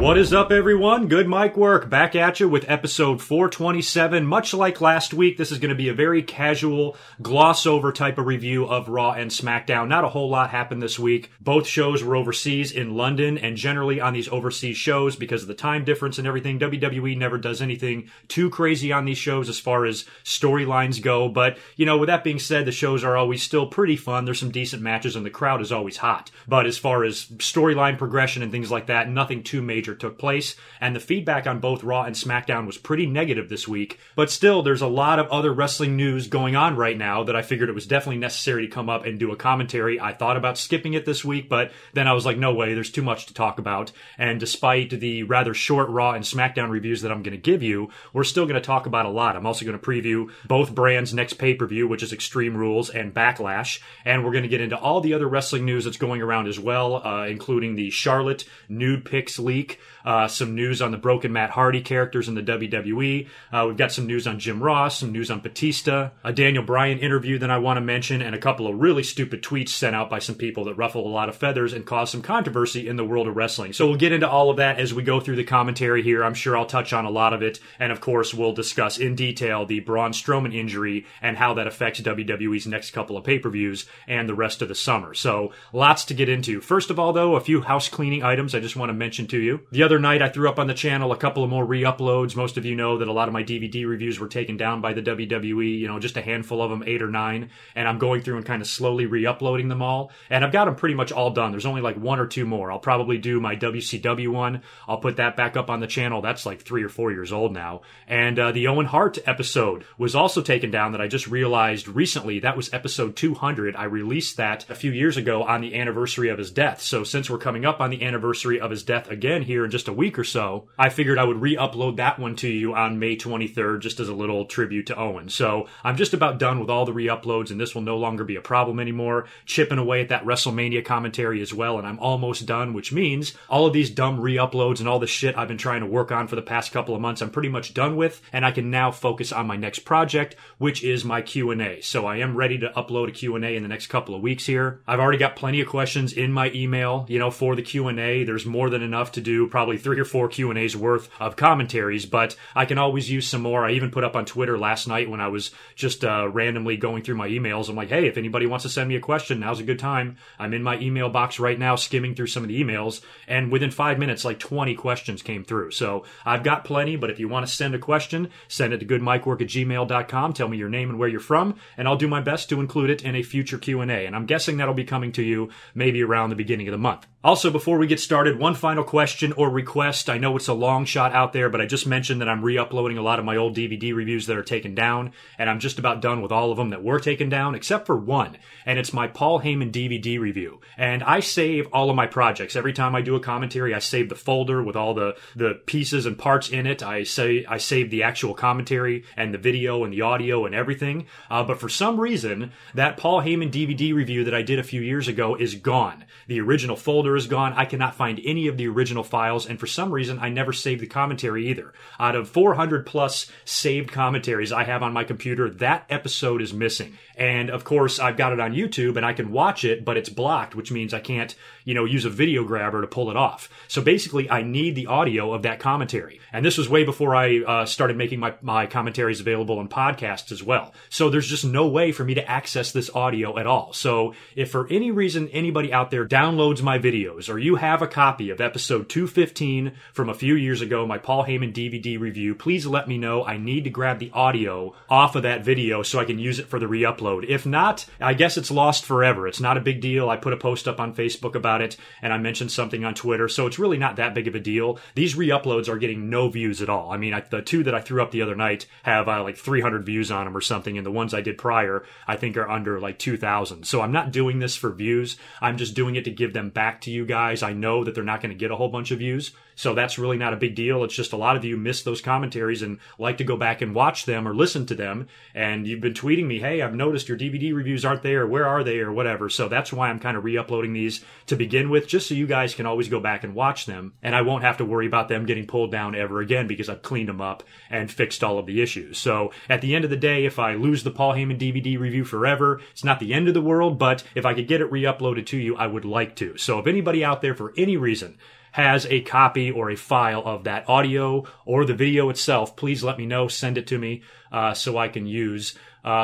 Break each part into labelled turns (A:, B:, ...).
A: What is up, everyone? Good mic work. Back at you with episode 427. Much like last week, this is going to be a very casual, gloss-over type of review of Raw and SmackDown. Not a whole lot happened this week. Both shows were overseas in London, and generally on these overseas shows, because of the time difference and everything, WWE never does anything too crazy on these shows as far as storylines go. But, you know, with that being said, the shows are always still pretty fun. There's some decent matches, and the crowd is always hot. But as far as storyline progression and things like that, nothing too major took place, and the feedback on both Raw and SmackDown was pretty negative this week. But still, there's a lot of other wrestling news going on right now that I figured it was definitely necessary to come up and do a commentary. I thought about skipping it this week, but then I was like, no way, there's too much to talk about. And despite the rather short Raw and SmackDown reviews that I'm going to give you, we're still going to talk about a lot. I'm also going to preview both brands' next pay-per-view, which is Extreme Rules and Backlash, and we're going to get into all the other wrestling news that's going around as well, including the Charlotte Nude Pics leak, some news on the broken Matt Hardy characters in the WWE. We've got some news on Jim Ross, some news on Batista, a Daniel Bryan interview that I want to mention, and a couple of really stupid tweets sent out by some people that ruffle a lot of feathers and cause some controversy in the world of wrestling. So we'll get into all of that as we go through the commentary here. I'm sure I'll touch on a lot of it, and of course we'll discuss in detail the Braun Strowman injury and how that affects WWE's next couple of pay-per-views and the rest of the summer. So lots to get into. First of all, though, a few house cleaning items I just want to mention to you. The other night I threw up on the channel a couple of more re-uploads. Most of you know that a lot of my DVD reviews were taken down by the WWE, you know, just a handful of them, 8 or 9, and I'm going through and kind of slowly re-uploading them all, and I've got them pretty much all done. There's only like 1 or 2 more. I'll probably do my WCW one. I'll put that back up on the channel. That's like 3 or 4 years old now. And the Owen Hart episode was also taken down that I just realized recently. That was episode 200. I released that a few years ago on the anniversary of his death. So since we're coming up on the anniversary of his death again here in just a week or so, I figured I would re-upload that one to you on May 23rd just as a little tribute to Owen. So I'm just about done with all the re-uploads, and this will no longer be a problem anymore. Chipping away at that WrestleMania commentary as well, and I'm almost done, which means all of these dumb re-uploads and all the shit I've been trying to work on for the past couple of months I'm pretty much done with, and I can now focus on my next project, which is my Q&A. So I am ready to upload a Q&A in the next couple of weeks here. I've already got plenty of questions in my email, you know, for the Q&A. There's more than enough to do probably 3 or 4 Q&As worth of commentaries, but I can always use some more. I even put up on Twitter last night when I was just randomly going through my emails. I'm like, hey, if anybody wants to send me a question, now's a good time. I'm in my email box right now skimming through some of the emails, and within 5 minutes, like 20 questions came through. So I've got plenty, but if you want to send a question, send it to goodmicwork@gmail.com. Tell me your name and where you're from, and I'll do my best to include it in a future Q&A. And I'm guessing that'll be coming to you maybe around the beginning of the month. Also, before we get started, one final question or request. I know it's a long shot out there, but I just mentioned that I'm re-uploading a lot of my old DVD reviews that are taken down, and I'm just about done with all of them that were taken down, except for one, and it's my Paul Heyman DVD review. And I save all of my projects. Every time I do a commentary, I save the folder with all the pieces and parts in it. I save the actual commentary and the video and the audio and everything. But for some reason, that Paul Heyman DVD review that I did a few years ago is gone. The original folder is gone. I cannot find any of the original files, and for some reason, I never saved the commentary either. Out of 400 plus saved commentaries I have on my computer, that episode is missing. And of course, I've got it on YouTube and I can watch it, but it's blocked, which means I can't, you know, use a video grabber to pull it off. So basically, I need the audio of that commentary. And this was way before I started making my commentaries available in podcasts as well. So there's just no way for me to access this audio at all. So if for any reason anybody out there downloads my videos, or you have a copy of episode 215 from a few years ago, my Paul Heyman DVD review, please let me know. I need to grab the audio off of that video so I can use it for the re-upload. If not, I guess it's lost forever. It's not a big deal. I put a post up on Facebook about it, and I mentioned something on Twitter, so it's really not that big of a deal. These re-uploads are getting no views at all. I mean, the 2 that I threw up the other night have like 300 views on them or something, and the ones I did prior, I think, are under like 2,000. So I'm not doing this for views. I'm just doing it to give them back to you guys. I know that they're not going to get a whole bunch of views, so that's really not a big deal. It's just a lot of you miss those commentaries and like to go back and watch them or listen to them, and you've been tweeting me, hey, I've noticed your DVD reviews aren't there, where are they, or whatever. So that's why I'm kind of re-uploading these to begin with, just so you guys can always go back and watch them, and I won't have to worry about them getting pulled down ever again because I've cleaned them up and fixed all of the issues. So at the end of the day, if I lose the Paul Heyman DVD review forever, it's not the end of the world, but if I could get it re-uploaded to you, I would like to. So if anybody out there for any reason has a copy or a file of that audio or the video itself, please let me know. Send it to me so I can use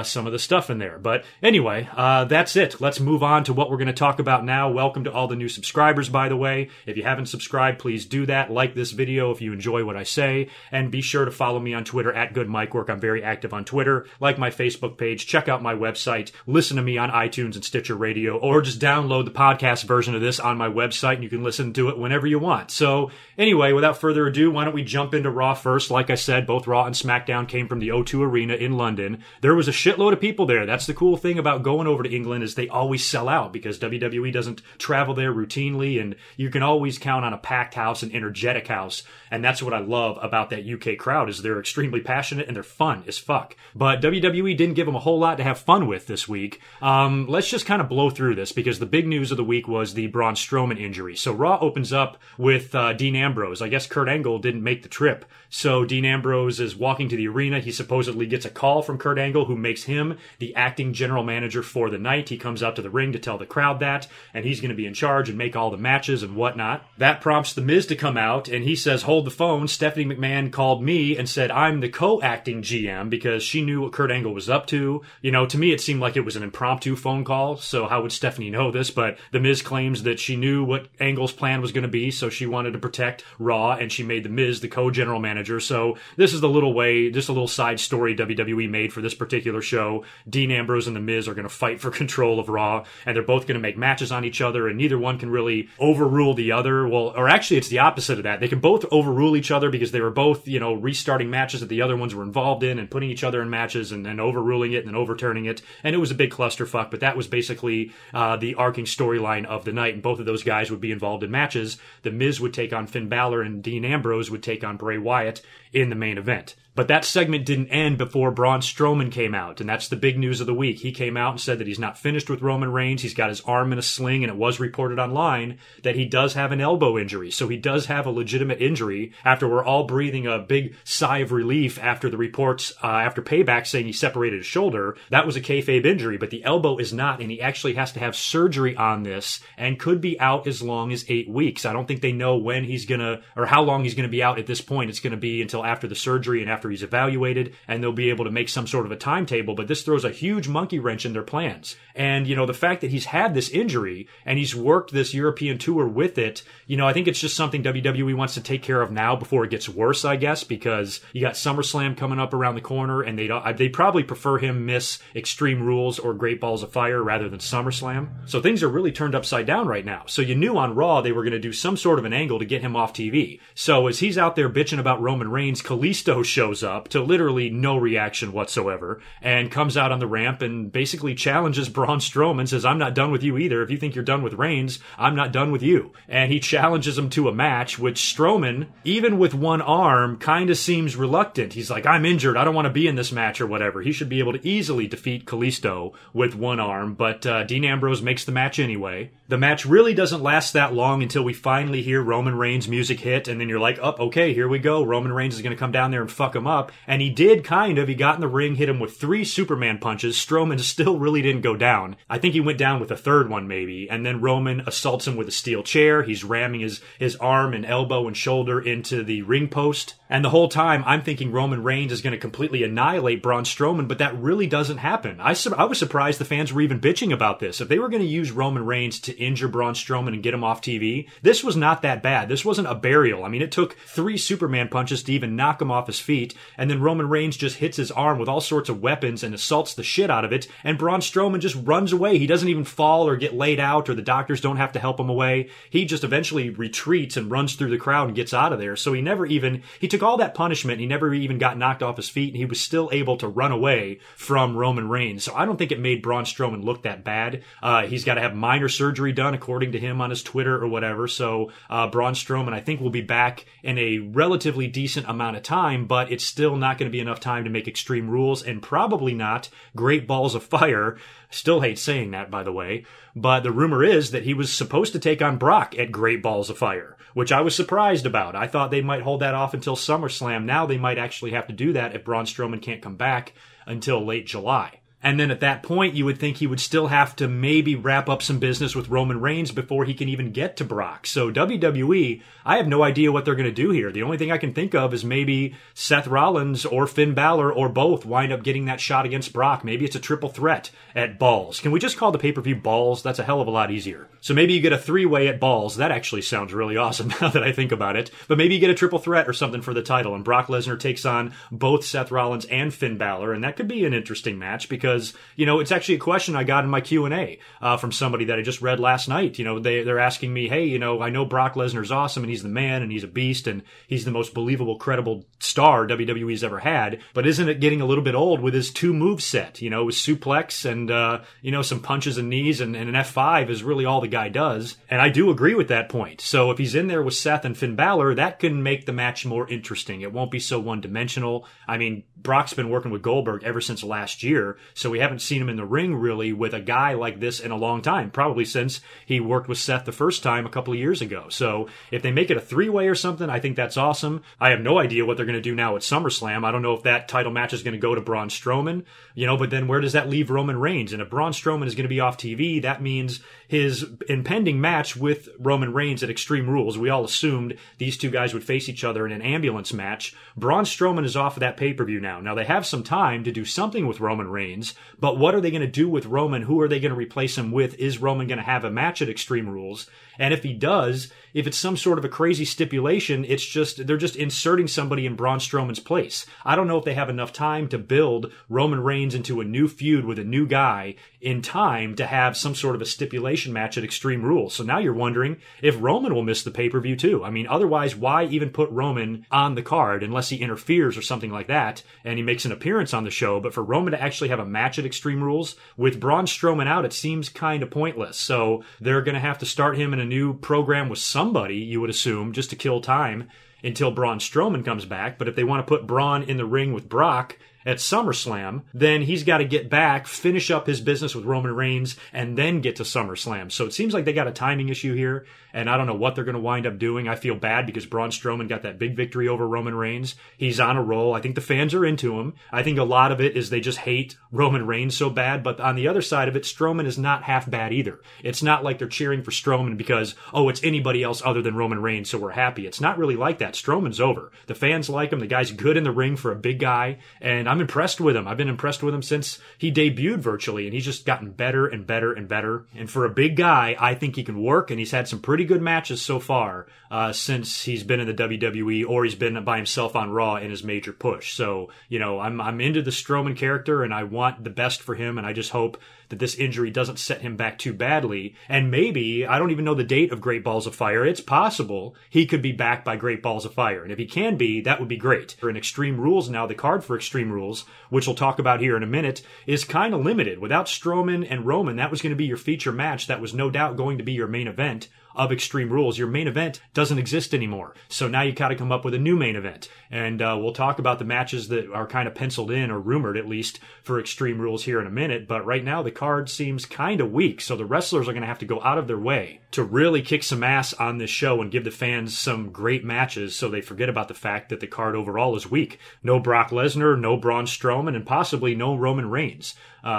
A: some of the stuff in there. But anyway, that's it. Let's move on to what we're going to talk about now. Welcome to all the new subscribers, by the way. If you haven't subscribed, please do that. Like this video if you enjoy what I say, and be sure to follow me on Twitter at GoodMikeWork. I'm very active on Twitter. Like my Facebook page, check out my website, listen to me on iTunes and Stitcher Radio, or just download the podcast version of this on my website and you can listen to it whenever you want. So anyway, without further ado, why don't we jump into Raw first? Like I said, both Raw and SmackDown came from the O2 Arena in London. There was a shitload of people there. That's the cool thing about going over to England, is they always sell out because WWE doesn't travel there routinely, and you can always count on a packed house, an energetic house. And that's what I love about that UK crowd, is they're extremely passionate and they're fun as fuck. But WWE didn't give them a whole lot to have fun with this week. Let's just kind of blow through this because the big news of the week was the Braun Strowman injury. So Raw opens up with Dean Ambrose. I guess Kurt Angle didn't make the trip. So Dean Ambrose is walking to the arena. He supposedly gets a call from Kurt Angle, who makes him the acting general manager for the night. He comes out to the ring to tell the crowd that, and he's going to be in charge and make all the matches and whatnot. That prompts The Miz to come out, and he says, hold the phone. Stephanie McMahon called me and said, I'm the co-acting GM, because she knew what Kurt Angle was up to. You know, to me, it seemed like it was an impromptu phone call, so how would Stephanie know this? But The Miz claims that she knew what Angle's plan was going to be, so she wanted to protect Raw, and she made The Miz the co-general manager. So this is the little way, just a little side story WWE made for this particular show. Dean Ambrose and The Miz are going to fight for control of Raw, and they're both going to make matches on each other, and neither one can really overrule the other. Well, or actually it's the opposite of that. They can both overrule each other because they were both, you know, restarting matches that the other ones were involved in and putting each other in matches and then overruling it and then overturning it. And it was a big clusterfuck, but that was basically the arcing storyline of the night, and both of those guys would be involved in matches. The Miz would take on Finn Balor and Dean Ambrose would take on Bray Wyatt in the main event. But that segment didn't end before Braun Strowman came out, and that's the big news of the week. He came out and said that he's not finished with Roman Reigns. He's got his arm in a sling, and it was reported online that he does have an elbow injury. So he does have a legitimate injury after we're all breathing a big sigh of relief after the reports, after Payback saying he separated his shoulder. That was a kayfabe injury, but the elbow is not, and he actually has to have surgery on this and could be out as long as 8 weeks. I don't think they know when he's gonna, or how long he's gonna be out at this point. It's gonna be until after the surgery and after he's evaluated, and they'll be able to make some sort of a timetable, but this throws a huge monkey wrench in their plans. And, you know, the fact that he's had this injury and he's worked this European tour with it, you know, I think it's just something WWE wants to take care of now before it gets worse, I guess, because you got Summerslam coming up around the corner, and they probably prefer him miss Extreme Rules or Great Balls of Fire rather than SummerSlam. So things are really turned upside down right now. So you knew on Raw they were going to do some sort of an angle to get him off TV. So as he's out there bitching about Roman Reigns, Kalisto shows up to literally no reaction whatsoever and comes out on the ramp and basically challenges Braun Strowman, says, I'm not done with you either. If you think you're done with Reigns, I'm not done with you. And he challenges him to a match, which Strowman, even with one arm, kind of seems reluctant. He's like, I'm injured. I don't want to be in this match or whatever. He should be able to easily defeat Kalisto with one arm, but Dean Ambrose makes the match anyway. The match really doesn't last that long until we finally hear Roman Reigns' music hit, and then you're like, oh, okay, here we go. Roman Reigns is going to come down there and fuck him up. And he did, kind of. He got in the ring, hit him with 3 Superman punches. Strowman still really didn't go down. I think he went down with a third one, maybe. And then Roman assaults him with a steel chair. He's ramming his arm and elbow and shoulder into the ring post. And the whole time, I'm thinking Roman Reigns is going to completely annihilate Braun Strowman, but that really doesn't happen. I was surprised the fans were even bitching about this. If they were going to use Roman Reigns to injure Braun Strowman and get him off TV, this was not that bad. This wasn't a burial. I mean, it took 3 Superman punches to even knock him off his feet, and then Roman Reigns just hits his arm with all sorts of weapons and assaults the shit out of it, and Braun Strowman just runs away. He doesn't even fall or get laid out, or the doctors don't have to help him away. He just eventually retreats and runs through the crowd and gets out of there. So he took all that punishment, and he never even got knocked off his feet, and he was still able to run away from Roman Reigns. So I don't think it made Braun Strowman look that bad. He's got to have minor surgery done, according to him on his Twitter or whatever. So Braun Strowman, I think, will be back in a relatively decent amount of time, but it's still not going to be enough time to make Extreme Rules, and probably not Great Balls of Fire. Still hate saying that, by the way. But the rumor is that he was supposed to take on Brock at Great Balls of Fire, which I was surprised about. I thought they might hold that off until SummerSlam. Now they might actually have to do that if Braun Strowman can't come back until late July. And then at that point, you would think he would still have to maybe wrap up some business with Roman Reigns before he can even get to Brock. So WWE, I have no idea what they're going to do here. The only thing I can think of is maybe Seth Rollins or Finn Balor or both wind up getting that shot against Brock. Maybe it's a triple threat at Balls. Can we just call the pay-per-view Balls? That's a hell of a lot easier. So maybe you get a three-way at Balls. That actually sounds really awesome now that I think about it. But maybe you get a triple threat or something for the title, and Brock Lesnar takes on both Seth Rollins and Finn Balor, and that could be an interesting match because, it's actually a question I got in my Q&A from somebody that I just read last night. They're asking me, hey, I know Brock Lesnar's awesome and he's the man and he's a beast and he's the most believable, credible star WWE's ever had, but isn't it getting a little bit old with his two move set? His suplex and, some punches and knees and an F5 is really all the guy does. And I do agree with that point. So if he's in there with Seth and Finn Balor, that can make the match more interesting. It won't be so one-dimensional. I mean, Brock's been working with Goldberg ever since last year, so we haven't seen him in the ring really with a guy like this in a long time, probably since he worked with Seth the first time a couple of years ago. So if they make it a three-way or something, I think that's awesome. I have no idea what they're going to do now at SummerSlam. I don't know if that title match is going to go to Braun Strowman, but then where does that leave Roman Reigns? And if Braun Strowman is going to be off TV, that means his impending match with Roman Reigns at Extreme Rules, we all assumed these two guys would face each other in an ambulance match. Braun Strowman is off of that pay-per-view now. Now, they have some time to do something with Roman Reigns, but what are they going to do with Roman? Who are they going to replace him with? Is Roman going to have a match at Extreme Rules? And if he does, if it's some sort of a crazy stipulation, they're just inserting somebody in Braun Strowman's place. I don't know if they have enough time to build Roman Reigns into a new feud with a new guy in time to have some sort of a stipulation match at Extreme Rules. So now you're wondering if Roman will miss the pay-per-view too. I mean, otherwise, why even put Roman on the card unless he interferes or something like that and he makes an appearance on the show? But for Roman to actually have a match at Extreme Rules with Braun Strowman out, it seems kind of pointless. So they're going to have to start him in a new program with somebody, you would assume, just to kill time until Braun Strowman comes back. But if they want to put Braun in the ring with Brock at SummerSlam, then he's got to get back, finish up his business with Roman Reigns, and then get to SummerSlam. So it seems like they got a timing issue here, and I don't know what they're going to wind up doing. I feel bad because Braun Strowman got that big victory over Roman Reigns. He's on a roll. I think the fans are into him. I think a lot of it is they just hate Roman Reigns so bad, but on the other side of it, Strowman is not half bad either. It's not like they're cheering for Strowman because, it's anybody else other than Roman Reigns, so we're happy. It's not really like that. Strowman's over. The fans like him. The guy's good in the ring for a big guy, and I'm impressed with him. I've been impressed with him since he debuted virtually, and he's just gotten better and better and better. And for a big guy, I think he can work, and he's had some pretty good matches so far since he's been in the WWE or he's been by himself on Raw in his major push. So, I'm into the Strowman character, and I want the best for him, and I just hope that this injury doesn't set him back too badly. And maybe, I don't even know the date of Great Balls of Fire, it's possible he could be back by Great Balls of Fire. And if he can be, that would be great. For an Extreme Rules now, the card for Extreme Rules, which we'll talk about here in a minute, is kind of limited. Without Strowman and Roman, that was going to be your feature match. That was no doubt going to be your main event of Extreme Rules. Your main event doesn't exist anymore. So now you got to come up with a new main event. And we'll talk about the matches that are kind of penciled in, or rumored at least, for Extreme Rules here in a minute. But right now the card seems kind of weak. So the wrestlers are going to have to go out of their way to really kick some ass on this show and give the fans some great matches so they forget about the fact that the card overall is weak. No Brock Lesnar, no Braun Strowman, and possibly no Roman Reigns.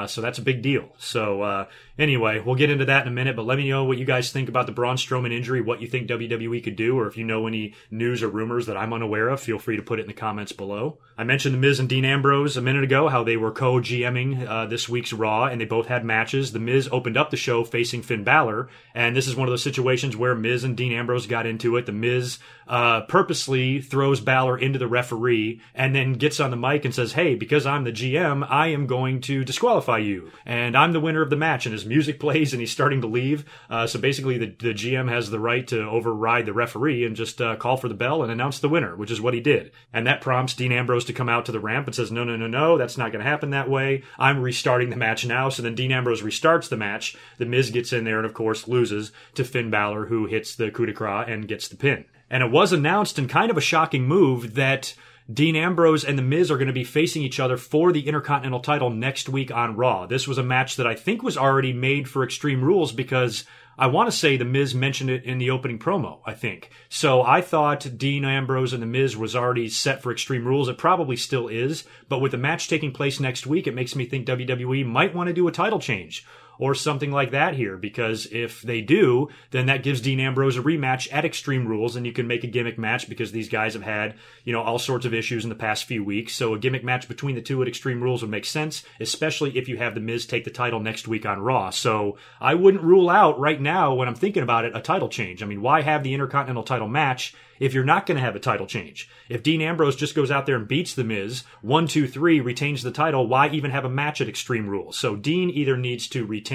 A: So that's a big deal. So anyway, we'll get into that in a minute, but let me know what you guys think about the Braun Strowman injury, what you think WWE could do, or if you know any news or rumors that I'm unaware of, feel free to put it in the comments below. I mentioned The Miz and Dean Ambrose a minute ago, how they were co-GMing this week's Raw, and they both had matches. The Miz opened up the show facing Finn Balor, and this is one of those situations where Miz and Dean Ambrose got into it. The Miz purposely throws Balor into the referee and then gets on the mic and says, hey, because I'm the GM, I am going to disqualify you, and I'm the winner of the match. And his music plays and he's starting to leave. So basically the GM has the right to override the referee and just call for the bell and announce the winner, which is what he did. And that prompts Dean Ambrose to come out to the ramp and says, no, that's not going to happen that way. I'm restarting the match now. So then Dean Ambrose restarts the match. The Miz gets in there and, of course, loses to Finn Balor, who hits the coup de grace and gets the pin. And it was announced in kind of a shocking move that Dean Ambrose and The Miz are going to be facing each other for the Intercontinental title next week on Raw. This was a match that I think was already made for Extreme Rules because I want to say The Miz mentioned it in the opening promo, I think. So I thought Dean Ambrose and The Miz was already set for Extreme Rules. It probably still is, but with the match taking place next week, it makes me think WWE might want to do a title change or something like that here, because if they do, then that gives Dean Ambrose a rematch at Extreme Rules, and you can make a gimmick match because these guys have had, all sorts of issues in the past few weeks. So a gimmick match between the two at Extreme Rules would make sense, especially if you have The Miz take the title next week on Raw. So I wouldn't rule out right now, when I'm thinking about it, a title change. I mean, why have the Intercontinental title match if you're not going to have a title change? If Dean Ambrose just goes out there and beats The Miz, 1, 2, 3, retains the title, why even have a match at Extreme Rules? So Dean either needs to retain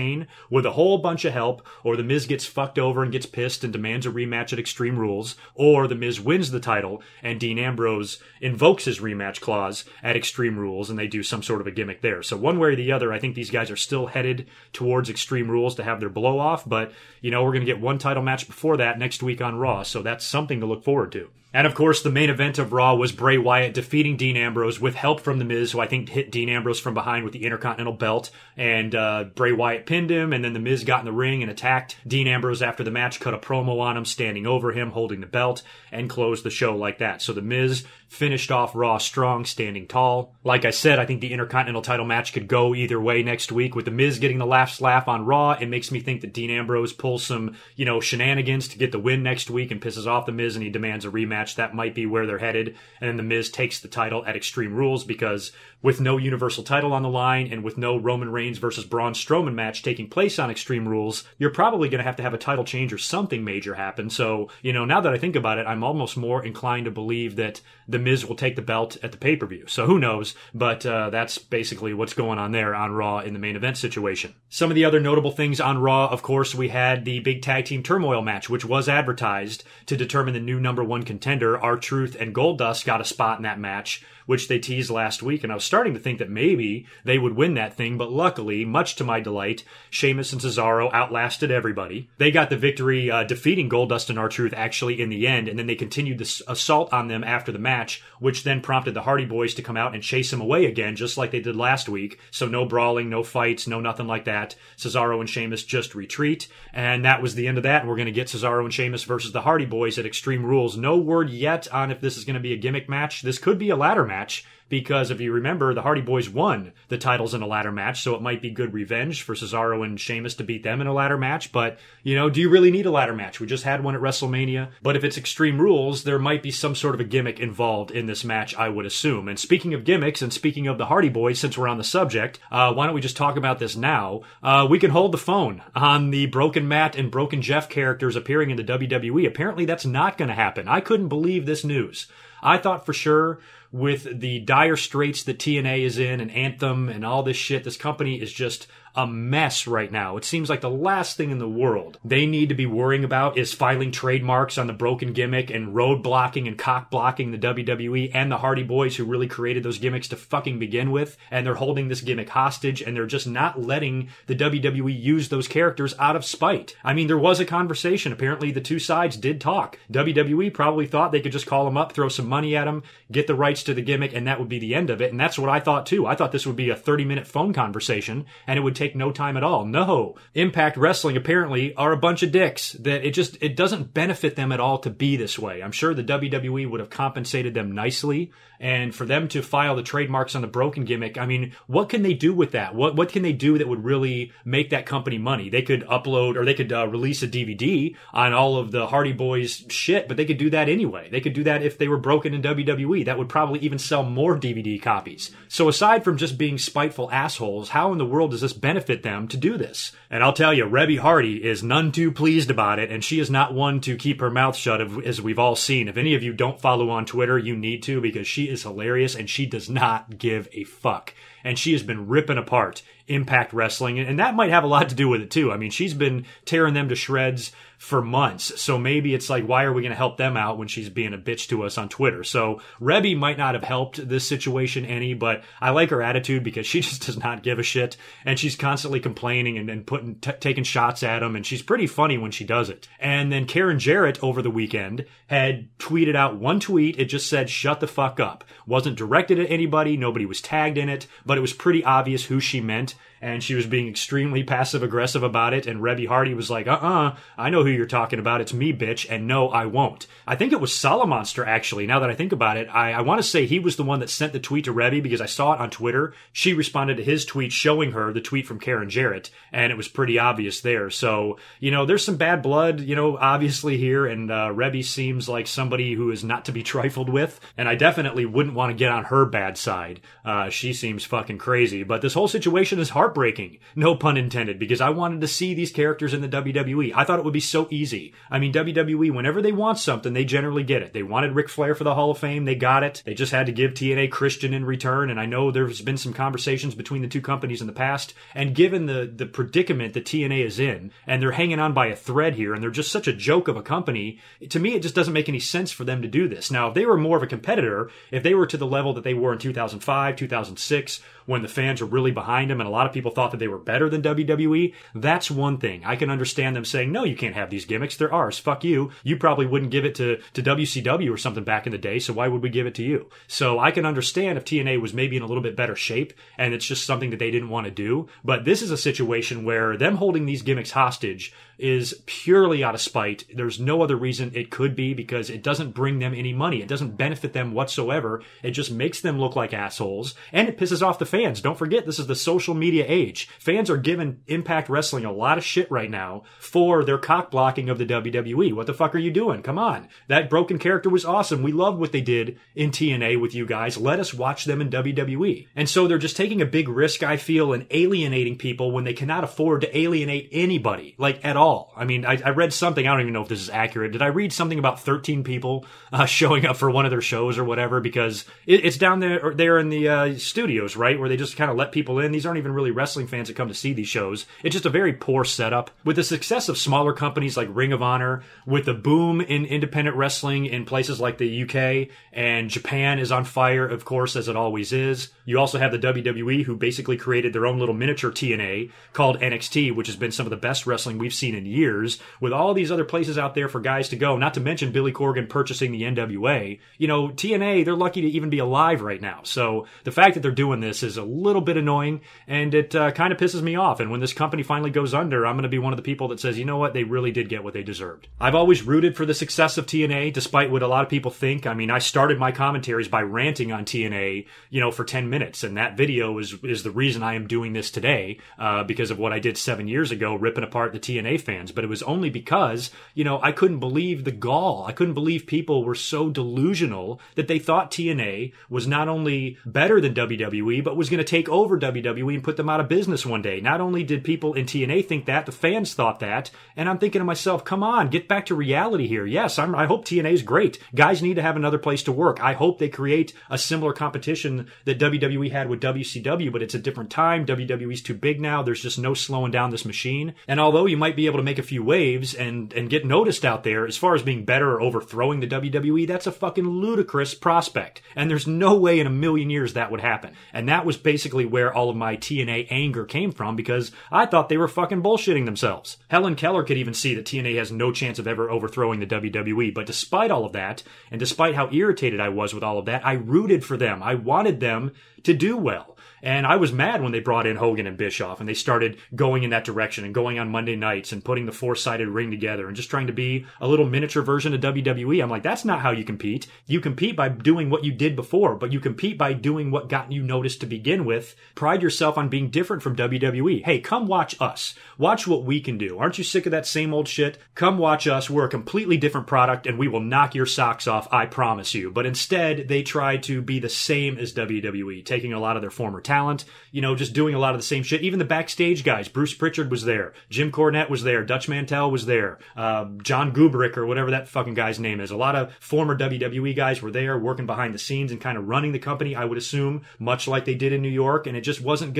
A: with a whole bunch of help, or The Miz gets fucked over and gets pissed and demands a rematch at Extreme Rules, or The Miz wins the title and Dean Ambrose invokes his rematch clause at Extreme Rules and they do some sort of a gimmick there. So one way or the other, I think these guys are still headed towards Extreme Rules to have their blow off, but we're going to get one title match before that next week on Raw, so that's something to look forward to. And of course, the main event of Raw was Bray Wyatt defeating Dean Ambrose with help from The Miz, who I think hit Dean Ambrose from behind with the Intercontinental belt. And Bray Wyatt pinned him, and then The Miz got in the ring and attacked Dean Ambrose after the match, cut a promo on him, standing over him, holding the belt, and closed the show like that. So The Miz finished off Raw strong, standing tall. Like I said, I think the Intercontinental title match could go either way next week. With The Miz getting the last laugh on Raw, it makes me think that Dean Ambrose pulls some, shenanigans to get the win next week and pisses off The Miz and he demands a rematch. That might be where they're headed. And then The Miz takes the title at Extreme Rules, because with no Universal title on the line and with no Roman Reigns versus Braun Strowman match taking place on Extreme Rules, you're probably going to have a title change or something major happen. So, now that I think about it, I'm almost more inclined to believe that The Miz will take the belt at the pay-per-view. So who knows? But that's basically what's going on there on Raw in the main event situation. Some of the other notable things on Raw, of course, we had the big tag team turmoil match, which was advertised to determine the new number one contender. R-Truth and Goldust got a spot in that match, which they teased last week, and I was starting to think that maybe they would win that thing, but luckily, much to my delight, Sheamus and Cesaro outlasted everybody. They got the victory, defeating Goldust and R-Truth actually in the end, and then they continued this assault on them after the match, which then prompted the Hardy Boys to come out and chase them away again, just like they did last week. So no brawling, no fights, no nothing like that. Cesaro and Sheamus just retreat, and that was the end of that, and we're going to get Cesaro and Sheamus versus the Hardy Boys at Extreme Rules. No word yet on if this is going to be a gimmick match. This could be a ladder match, because if you remember, the Hardy Boys won the titles in a ladder match, so it might be good revenge for Cesaro and Sheamus to beat them in a ladder match. But, do you really need a ladder match? We just had one at WrestleMania. But if it's Extreme Rules, there might be some sort of a gimmick involved in this match, I would assume. And speaking of gimmicks, and speaking of the Hardy Boys, since we're on the subject, why don't we just talk about this now? We can hold the phone on the Broken Matt and Broken Jeff characters appearing in the WWE. Apparently that's not going to happen. I couldn't believe this news. I thought for sure, with the dire straits that TNA is in and Anthem and all this shit, this company is just a mess right now. It seems like the last thing in the world they need to be worrying about is filing trademarks on the broken gimmick and road blocking and cock blocking the WWE and the Hardy Boys, who really created those gimmicks to fucking begin with. And they're holding this gimmick hostage, and they're just not letting the WWE use those characters out of spite. I mean, there was a conversation. Apparently the two sides did talk. WWE probably thought they could just call them up, throw some money at them, get the rights to the gimmick, and that would be the end of it. And that's what I thought too. I thought this would be a 30-minute phone conversation and it would take no time at all. No. Impact Wrestling apparently are a bunch of dicks that it doesn't benefit them at all to be this way. I'm sure the WWE would have compensated them nicely, and for them to file the trademarks on the broken gimmick, I mean, what can they do with that? What can they do that would really make that company money? They could upload, or they could release a DVD on all of the Hardy Boys shit, but they could do that anyway. They could do that if they were broken in WWE. That would probably even sell more DVD copies. So aside from just being spiteful assholes, how in the world does this benefit them to do this? And I'll tell you, Rebby Hardy is none too pleased about it, and she is not one to keep her mouth shut, as we've all seen. If any of you don't follow on Twitter, you need to, because she is hilarious and she does not give a fuck. And she has been ripping apart Impact Wrestling, and that might have a lot to do with it too. I mean, she's been tearing them to shreds for months, so maybe it's like, why are we going to help them out when she's being a bitch to us on Twitter? So Rebby might not have helped this situation any, but I like her attitude because she just does not give a shit, and she's constantly complaining and taking shots at him, and she's pretty funny when she does it. And then Karen Jarrett over the weekend had tweeted out one tweet. It just said, "Shut the fuck up." Wasn't directed at anybody. Nobody was tagged in it, but it was pretty obvious who she meant, and she was being extremely passive-aggressive about it, and Rebby Hardy was like, I know who you're talking about, it's me, bitch, and no, I won't. I think it was Salamonster, actually, now that I think about it. I want to say he was the one that sent the tweet to Rebby, because I saw it on Twitter. She responded to his tweet showing her the tweet from Karen Jarrett, and it was pretty obvious there. So, there's some bad blood, obviously here, and Rebby seems like somebody who is not to be trifled with, and I definitely wouldn't want to get on her bad side. She seems fucking crazy, but this whole situation is heartbreaking, no pun intended, because I wanted to see these characters in the WWE. I thought it would be so easy. I mean, WWE, whenever they want something, they generally get it. They wanted Ric Flair for the Hall of Fame, they got it. They just had to give TNA Christian in return, and I know there's been some conversations between the two companies in the past, and given the predicament that TNA is in, and they're hanging on by a thread here, and they're just such a joke of a company, to me it just doesn't make any sense for them to do this. Now, if they were more of a competitor, if they were to the level that they were in 2005, 2006, when the fans were really behind them and a lot of people thought that they were better than WWE, that's one thing. I can understand them saying, no, you can't have these gimmicks, they're ours, fuck you. You probably wouldn't give it to WCW or something back in the day, so why would we give it to you? So I can understand if TNA was maybe in a little bit better shape and it's just something that they didn't want to do, but this is a situation where them holding these gimmicks hostage is purely out of spite. There's no other reason it could be, because it doesn't bring them any money. It doesn't benefit them whatsoever. It just makes them look like assholes, and it pisses off the fans. Don't forget, this is the social media age. Fans are giving Impact Wrestling a lot of shit right now for their cock blocking of the WWE. What the fuck are you doing? Come on. That broken character was awesome. We loved what they did in TNA with you guys. Let us watch them in WWE. And so they're just taking a big risk, I feel, in alienating people when they cannot afford to alienate anybody, like at all. I mean, I read something, I don't even know if this is accurate. Did I read something about 13 people showing up for one of their shows or whatever? Because it's down there in the studios, right? Where they just kind of let people in. These aren't even really wrestling fans that come to see these shows. It's just a very poor setup. With the success of smaller companies like Ring of Honor, with the boom in independent wrestling in places like the UK, and Japan is on fire, of course, as it always is. You also have the WWE, who basically created their own little miniature TNA called NXT, which has been some of the best wrestling we've seen in years, with all these other places out there for guys to go, not to mention Billy Corgan purchasing the NWA. TNA, they're lucky to even be alive right now. So the fact that they're doing this is a little bit annoying, and it kind of pisses me off. And when this company finally goes under, I'm going to be one of the people that says, you know what, they really did get what they deserved. I've always rooted for the success of TNA, despite what a lot of people think. I mean, I started my commentaries by ranting on TNA, for 10 minutes, and that video is the reason I am doing this today, because of what I did 7 years ago, ripping apart the TNA fans. But it was only because, I couldn't believe the gall. I couldn't believe people were so delusional that they thought TNA was not only better than WWE, but was going to take over WWE and put them out of business one day. Not only did people in TNA think that, the fans thought that, and I'm thinking to myself, come on, get back to reality here. Yes, I hope TNA is great. Guys need to have another place to work. I hope they create a similar competition that WWE had with WCW, but it's a different time. WWE's too big now. There's just no slowing down this machine. And although you might be able to make a few waves and get noticed out there, as far as being better or overthrowing the WWE, that's a fucking ludicrous prospect. And there's no way in a million years that would happen. And that was basically where all of my TNA anger came from, because I thought they were fucking bullshitting themselves. Helen Keller could even see that TNA has no chance of ever overthrowing the WWE, but despite all of that, and despite how irritated I was with all of that, I rooted for them. I wanted them to do well. And I was mad when they brought in Hogan and Bischoff and they started going in that direction and going on Monday nights and putting the four-sided ring together and just trying to be a little miniature version of WWE. I'm like, that's not how you compete. You compete by doing what you did before, but you compete by doing what got you noticed to begin with. Pride yourself on being different from WWE. Hey, come watch us. Watch what we can do. Aren't you sick of that same old shit? Come watch us. We're a completely different product and we will knock your socks off, I promise you. But instead, they try to be the same as WWE, taking a lot of their former talent, just doing a lot of the same shit. Even the backstage guys, Bruce Pritchard was there, Jim Cornette was there, Dutch Mantel was there, John Gubrick or whatever that fucking guy's name is. A lot of former WWE guys were there working behind the scenes and kind of running the company, I would assume, much like they did in New York, and it just wasn't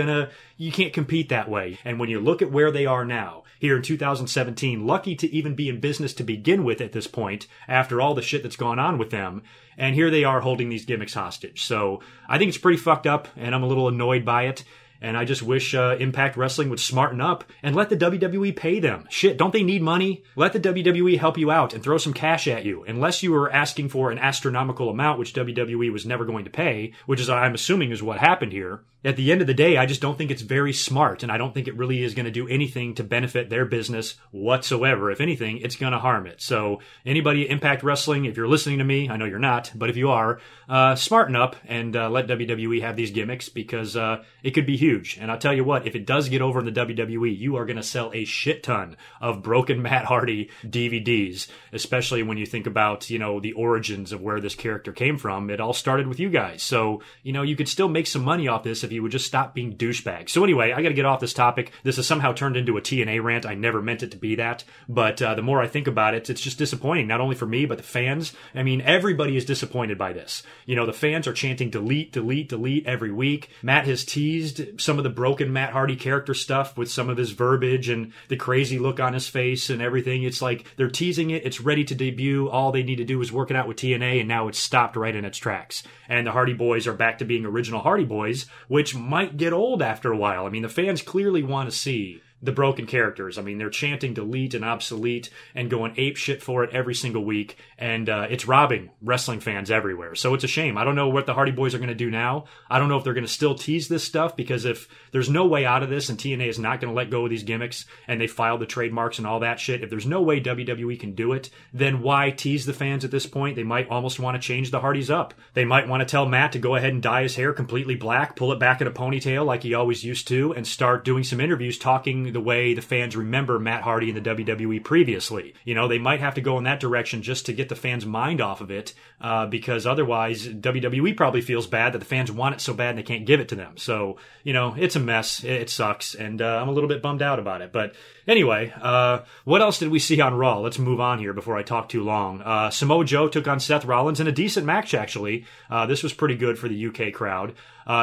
A: you can't compete that way. And when you look at where they are now, here in 2017, lucky to even be in business to begin with at this point, after all the shit that's gone on with them, and here they are holding these gimmicks hostage. So I think it's pretty fucked up, and I'm a little annoyed by it. And I just wish Impact Wrestling would smarten up and let the WWE pay them. Shit, don't they need money? Let the WWE help you out and throw some cash at you. Unless you were asking for an astronomical amount, which WWE was never going to pay, which is, I'm assuming, is what happened here. At the end of the day, I just don't think it's very smart, and I don't think it really is going to do anything to benefit their business whatsoever. If anything, it's going to harm it. So anybody at Impact Wrestling, if you're listening to me, I know you're not, but if you are, smarten up and let WWE have these gimmicks, because it could be huge. And I'll tell you what, if it does get over in the WWE, you are going to sell a shit ton of broken Matt Hardy DVDs, especially when you think about, the origins of where this character came from. It all started with you guys. So, you could still make some money off this if you would just stop being douchebags. So anyway, I got to get off this topic. This has somehow turned into a TNA rant. I never meant it to be that. But the more I think about it, it's just disappointing, not only for me, but the fans. I mean, everybody is disappointed by this. The fans are chanting delete, delete, delete every week. Matt has teased some of the broken Matt Hardy character stuff with some of his verbiage and the crazy look on his face and everything. It's like they're teasing it. It's ready to debut. All they need to do is work it out with TNA, and now it's stopped right in its tracks. And the Hardy Boys are back to being original Hardy Boys, which might get old after a while. I mean, the fans clearly want to see the broken characters. I mean, they're chanting delete and obsolete and going ape shit for it every single week, and it's robbing wrestling fans everywhere. So it's a shame. I don't know what the Hardy Boys are going to do now. I don't know if they're going to still tease this stuff, because if there's no way out of this and TNA is not going to let go of these gimmicks and they filed the trademarks and all that shit, if there's no way WWE can do it, then why tease the fans at this point? They might almost want to change the Hardys up. They might want to tell Matt to go ahead and dye his hair completely black, pull it back in a ponytail like he always used to, and start doing some interviews talking the way the fans remember Matt Hardy in the WWE previously. They might have to go in that direction just to get the fans' mind off of it, because otherwise WWE probably feels bad that the fans want it so bad and they can't give it to them. So, it's a mess. It sucks, and I'm a little bit bummed out about it. But anyway, what else did we see on Raw? Let's move on here before I talk too long. Samoa Joe took on Seth Rollins in a decent match, actually. This was pretty good for the UK crowd.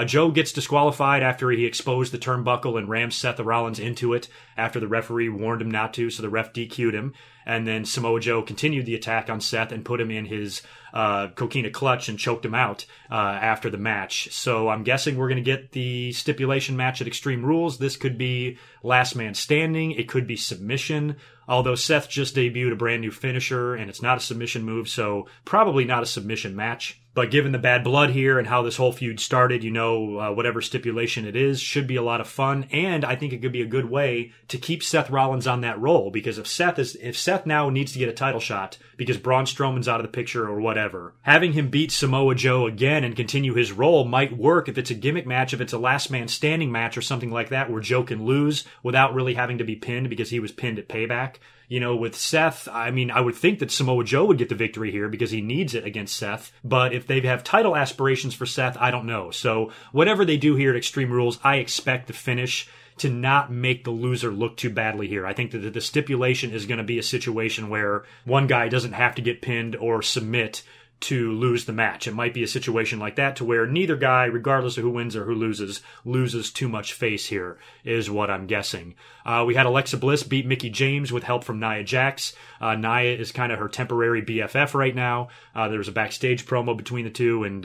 A: Joe gets disqualified after he exposed the turnbuckle and rammed Seth Rollins into it after the referee warned him not to, so the ref DQ'd him. And then Samoa Joe continued the attack on Seth and put him in his coquina clutch and choked him out after the match. So I'm guessing we're going to get the stipulation match at Extreme Rules. This could be last man standing. It could be submission. Although Seth just debuted a brand new finisher and it's not a submission move, so probably not a submission match. But given the bad blood here and how this whole feud started, whatever stipulation it is, should be a lot of fun. And I think it could be a good way to keep Seth Rollins on that roll, because if Seth now needs to get a title shot because Braun Strowman's out of the picture or whatever, having him beat Samoa Joe again and continue his role might work if it's a gimmick match, if it's a last man standing match or something like that where Joe can lose without really having to be pinned because he was pinned at Payback. With Seth, I mean, I would think that Samoa Joe would get the victory here because he needs it against Seth. But if they have title aspirations for Seth, I don't know. So whatever they do here at Extreme Rules, I expect the finish to not make the loser look too badly here. I think that the stipulation is going to be a situation where one guy doesn't have to get pinned or submit to lose the match. It might be a situation like that to where neither guy, regardless of who wins or who loses too much face here, is what I'm guessing. We had Alexa Bliss beat Mickie James with help from Nia Jax. Nia is kind of her temporary BFF right now. There was a backstage promo between the two, and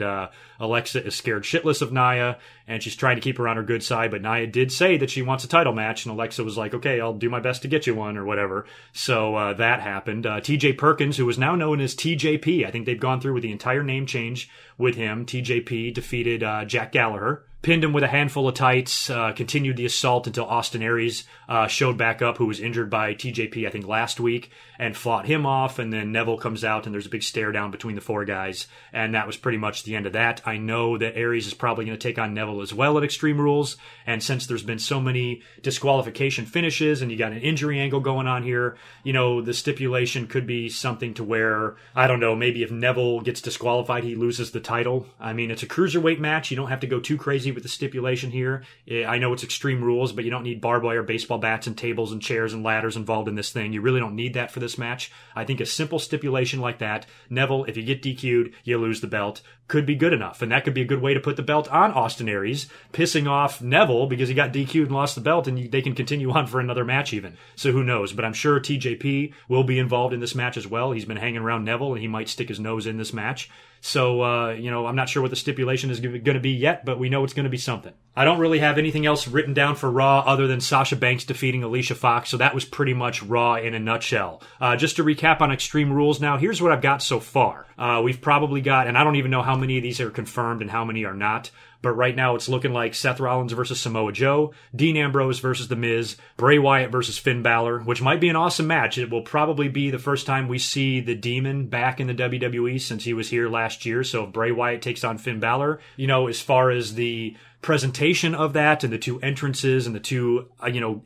A: Alexa is scared shitless of Nia, and she's trying to keep her on her good side, but Nia did say that she wants a title match, and Alexa was like, okay, I'll do my best to get you one, or whatever. So that happened. TJ Perkins, who is now known as TJP, I think they've gone through with the entire name change with him. TJP defeated Jack Gallagher, pinned him with a handful of tights, continued the assault until Austin Aries showed back up, who was injured by TJP, I think, last week, and fought him off, and then Neville comes out, and there's a big stare down between the four guys, and that was pretty much the end of that. I know that Aries is probably going to take on Neville as well at Extreme Rules, and since there's been so many disqualification finishes, and you got an injury angle going on here, the stipulation could be something to where, I don't know, maybe if Neville gets disqualified, he loses the title. I mean, it's a cruiserweight match. You don't have to go too crazy with the stipulation here. I know it's Extreme Rules, but you don't need barbed wire, baseball bats, and tables and chairs and ladders involved in this thing. You really don't need that for this match. I think a simple stipulation like that, Neville, if you get DQ'd, you lose the belt. could be good enough. And that could be a good way to put the belt on Austin Aries, pissing off Neville because he got DQ'd and lost the belt, and they can continue on for another match even. So who knows? But I'm sure TJP will be involved in this match as well. He's been hanging around Neville, and he might stick his nose in this match. So, I'm not sure what the stipulation is going to be yet, but we know it's going to be something. I don't really have anything else written down for Raw other than Sasha Banks defeating Alicia Fox, so that was pretty much Raw in a nutshell. Just to recap on Extreme Rules now, here's what I've got so far. We've probably got, and I don't even know how many of these are confirmed and how many are not, but right now it's looking like Seth Rollins versus Samoa Joe, Dean Ambrose versus The Miz, Bray Wyatt versus Finn Balor, which might be an awesome match. It will probably be the first time we see the Demon back in the WWE since he was here last year. So if Bray Wyatt takes on Finn Balor, as far as the presentation of that and the two entrances and the two,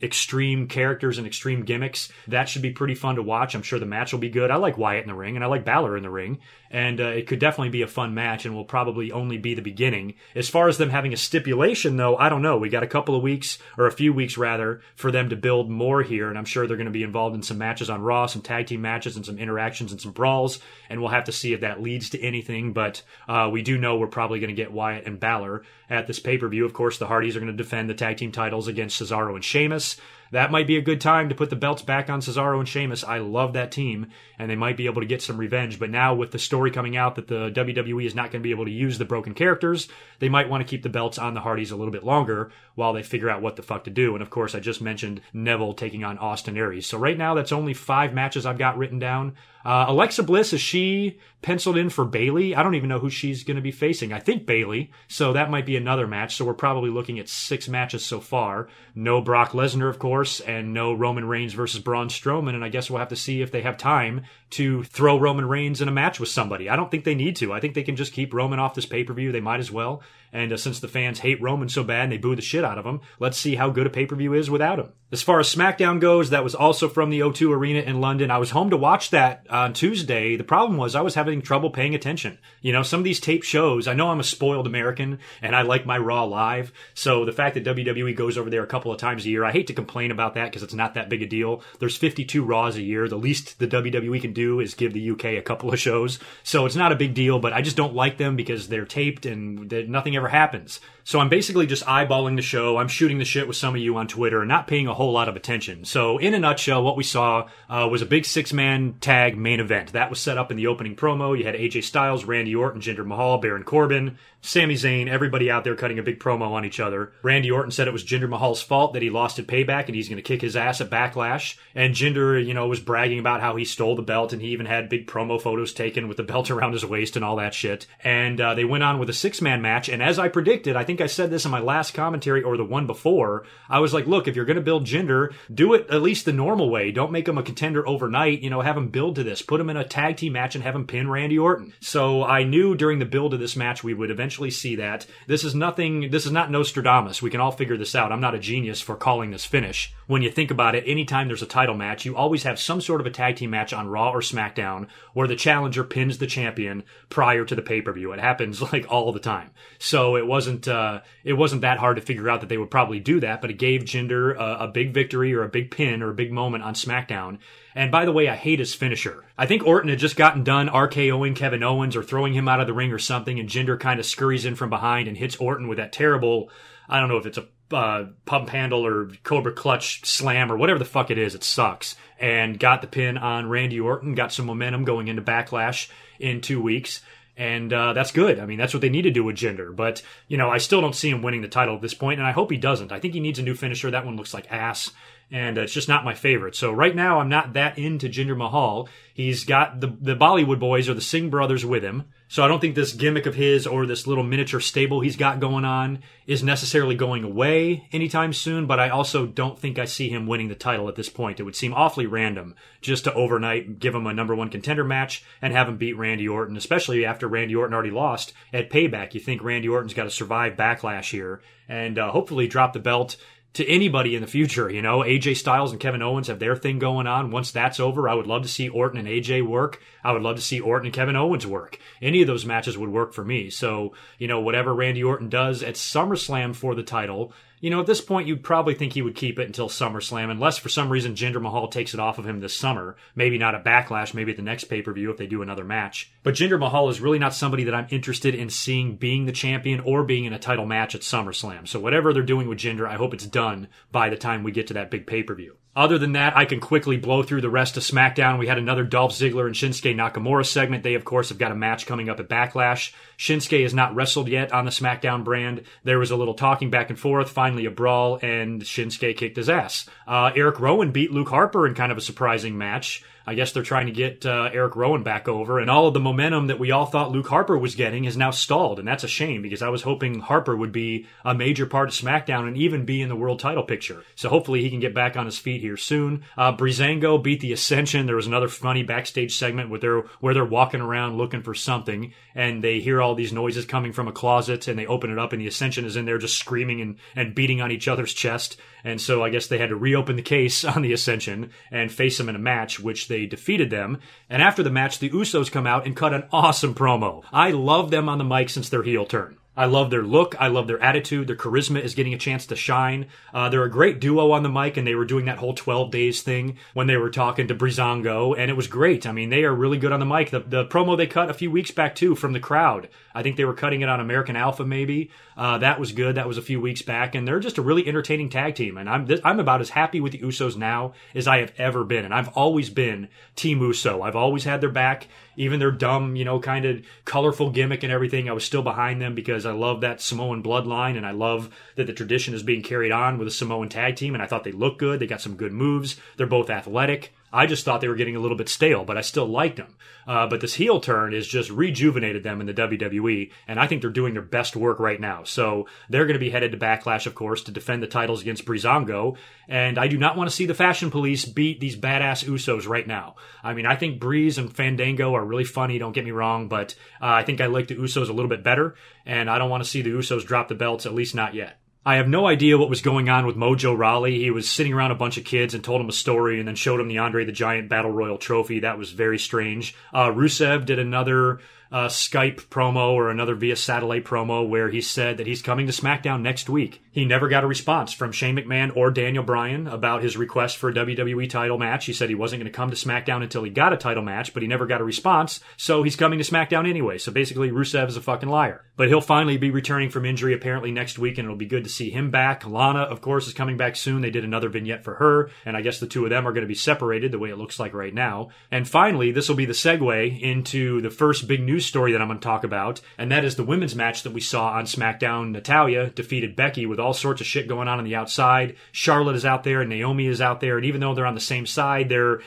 A: extreme characters and extreme gimmicks, that should be pretty fun to watch. I'm sure the match will be good. I like Wyatt in the ring and I like Balor in the ring, and it could definitely be a fun match and will probably only be the beginning. As far as them having a stipulation, though, I don't know. We got a couple of weeks, or a few weeks rather, for them to build more here, and I'm sure they're going to be involved in some matches on Raw, some tag team matches and some interactions and some brawls, and we'll have to see if that leads to anything, but we do know we're probably going to get Wyatt and Balor at this pay-per-view. Of course, the Hardys are going to defend the tag team titles against Cesaro and Sheamus. That might be a good time to put the belts back on Cesaro and Sheamus. I love that team, and they might be able to get some revenge. But now with the story coming out that the WWE is not going to be able to use the broken characters, they might want to keep the belts on the Hardys a little bit longer while they figure out what the fuck to do. And of course, I just mentioned Neville taking on Austin Aries. So right now, that's only 5 matches I've got written down. Alexa Bliss, is she penciled in for Bayley? I don't even know who she's going to be facing. I think Bayley, so that might be another match. So we're probably looking at 6 matches so far. No Brock Lesnar, of course, and no Roman Reigns versus Braun Strowman, and I guess we'll have to see if they have time to throw Roman Reigns in a match with somebody. I don't think they need to. I think they can just keep Roman off this pay-per-view. They might as well. And since the fans hate Roman so bad and they boo the shit out of him, let's see how good a pay-per-view is without him. As far as SmackDown goes, that was also from the O2 Arena in London. I was home to watch that on Tuesday. The problem was I was having trouble paying attention. Some of these tape shows, I know I'm a spoiled American and I like my Raw live. So the fact that WWE goes over there a couple of times a year, I hate to complain about that because it's not that big a deal. There's 52 Raws a year. The least the WWE can do is give the UK a couple of shows. So it's not a big deal, but I just don't like them because they're taped and nothing ever happens. So I'm basically just eyeballing the show. I'm shooting the shit with some of you on Twitter and not paying a whole lot of attention. So in a nutshell, what we saw was a big 6-man tag main event. That was set up in the opening promo. You had AJ Styles, Randy Orton, Jinder Mahal, Baron Corbin, Sami Zayn, everybody out there cutting a big promo on each other. Randy Orton said it was Jinder Mahal's fault that he lost at Payback and he's going to kick his ass at Backlash. And Jinder, was bragging about how he stole the belt, and he even had big promo photos taken with the belt around his waist and all that shit. And they went on with a 6-man match. And as I predicted, I think I said this in my last commentary or the one before, I was like, look, if you're going to build Jinder, do it at least the normal way. Don't make him a contender overnight. Have him build to this. Put him in a tag team match and have him pin Randy Orton. So I knew during the build of this match we would eventually see that. This is not Nostradamus. We can all figure this out. I'm not a genius for calling this finish. When you think about it, anytime there's a title match, you always have some sort of a tag team match on Raw or SmackDown where the challenger pins the champion prior to the pay-per-view. It happens all the time. So it wasn't that hard to figure out that they would probably do that, but it gave Jinder a big victory or a big pin or a big moment on SmackDown. And by the way, I hate his finisher. I think Orton had just gotten done RKOing Kevin Owens or throwing him out of the ring or something, and Jinder kind of scurries in from behind and hits Orton with that terrible, I don't know if it's a pump handle or Cobra Clutch slam or whatever the fuck it is. It sucks. And got the pin on Randy Orton, got some momentum going into Backlash in 2 weeks. And that's good. I mean, that's what they need to do with Jinder. But, I still don't see him winning the title at this point, and I hope he doesn't. I think he needs a new finisher. That one looks like ass. And it's just not my favorite. So right now, I'm not that into Jinder Mahal. He's got the Bollywood boys or the Singh brothers with him. So I don't think this gimmick of his or this little miniature stable he's got going on is necessarily going away anytime soon. But I also don't think I see him winning the title at this point. It would seem awfully random just to overnight give him a number 1 contender match and have him beat Randy Orton, especially after Randy Orton already lost at Payback. You think Randy Orton's got to survive Backlash here and hopefully drop the belt to anybody in the future. AJ Styles and Kevin Owens have their thing going on. Once that's over, I would love to see Orton and AJ work. I would love to see Orton and Kevin Owens work. Any of those matches would work for me. So, whatever Randy Orton does at SummerSlam for the title, You know, at this point, you'd probably think he would keep it until SummerSlam, unless for some reason Jinder Mahal takes it off of him this summer. Maybe not at Backlash, maybe at the next pay-per-view if they do another match. But Jinder Mahal is really not somebody that I'm interested in seeing being the champion or being in a title match at SummerSlam. So whatever they're doing with Jinder, I hope it's done by the time we get to that big pay-per-view. Other than that, I can quickly blow through the rest of SmackDown. We had another Dolph Ziggler and Shinsuke Nakamura segment. They, of course, have got a match coming up at Backlash. Shinsuke has not wrestled yet on the SmackDown brand. There was a little talking back and forth, finally a brawl, and Shinsuke kicked his ass. Eric Rowan beat Luke Harper in kind of a surprising match. I guess they're trying to get Eric Rowan back over, and all of the momentum that we all thought Luke Harper was getting is now stalled, and that's a shame because I was hoping Harper would be a major part of SmackDown and even be in the world title picture. So hopefully he can get back on his feet here soon. Breezango beat the Ascension. There was another funny backstage segment where they're walking around looking for something, and they hear all these noises coming from a closet, and they open it up, and the Ascension is in there just screaming and beating on each other's chest. And so I guess they had to reopen the case on the Ascension and face them in a match, which they defeated them. And after the match, the Usos come out and cut an awesome promo. I love them on the mic since their heel turn. I love their look. I love their attitude. Their charisma is getting a chance to shine. They're a great duo on the mic, and they were doing that whole 12 days thing when they were talking to Breezango, and it was great. I mean, they are really good on the mic. The promo they cut a few weeks back, too, from the crowd. I think they were cutting it on American Alpha, maybe. That was good. That was a few weeks back, and they're just a really entertaining tag team, and I'm about as happy with the Usos now as I have ever been, and I've always been Team Uso. I've always had their back. Even their dumb, kind of colorful gimmick and everything, I was still behind them because I love that Samoan bloodline, and I love that the tradition is being carried on with a Samoan tag team, and I thought they looked good. They got some good moves. They're both athletic. I just thought they were getting a little bit stale, but I still liked them. But this heel turn has just rejuvenated them in the WWE, and I think they're doing their best work right now. So they're going to be headed to Backlash, of course, to defend the titles against Breezango, and I do not want to see the Fashion Police beat these badass Usos right now. I mean, I think Breeze and Fandango are really funny, don't get me wrong, but I think I like the Usos a little bit better, and I don't want to see the Usos drop the belts, at least not yet. I have no idea what was going on with Mojo Rawley. He was sitting around a bunch of kids and told them a story and then showed them the Andre the Giant Battle Royal trophy. That was very strange. Rusev did another Skype promo or another via satellite promo where he said that he's coming to SmackDown next week. He never got a response from Shane McMahon or Daniel Bryan about his request for a WWE title match. He said he wasn't going to come to SmackDown until he got a title match, but he never got a response, so he's coming to SmackDown anyway. So basically, Rusev is a fucking liar. But he'll finally be returning from injury apparently next week, and it'll be good to see him back. Lana, of course, is coming back soon. They did another vignette for her, and I guess the two of them are going to be separated the way it looks like right now. And finally, this will be the segue into the first big news story that I'm going to talk about, and that is the women's match that we saw on SmackDown. Natalya defeated Becky with all sorts of shit going on the outside. Charlotte is out there and Naomi is out there, and even though they're on the same side, they're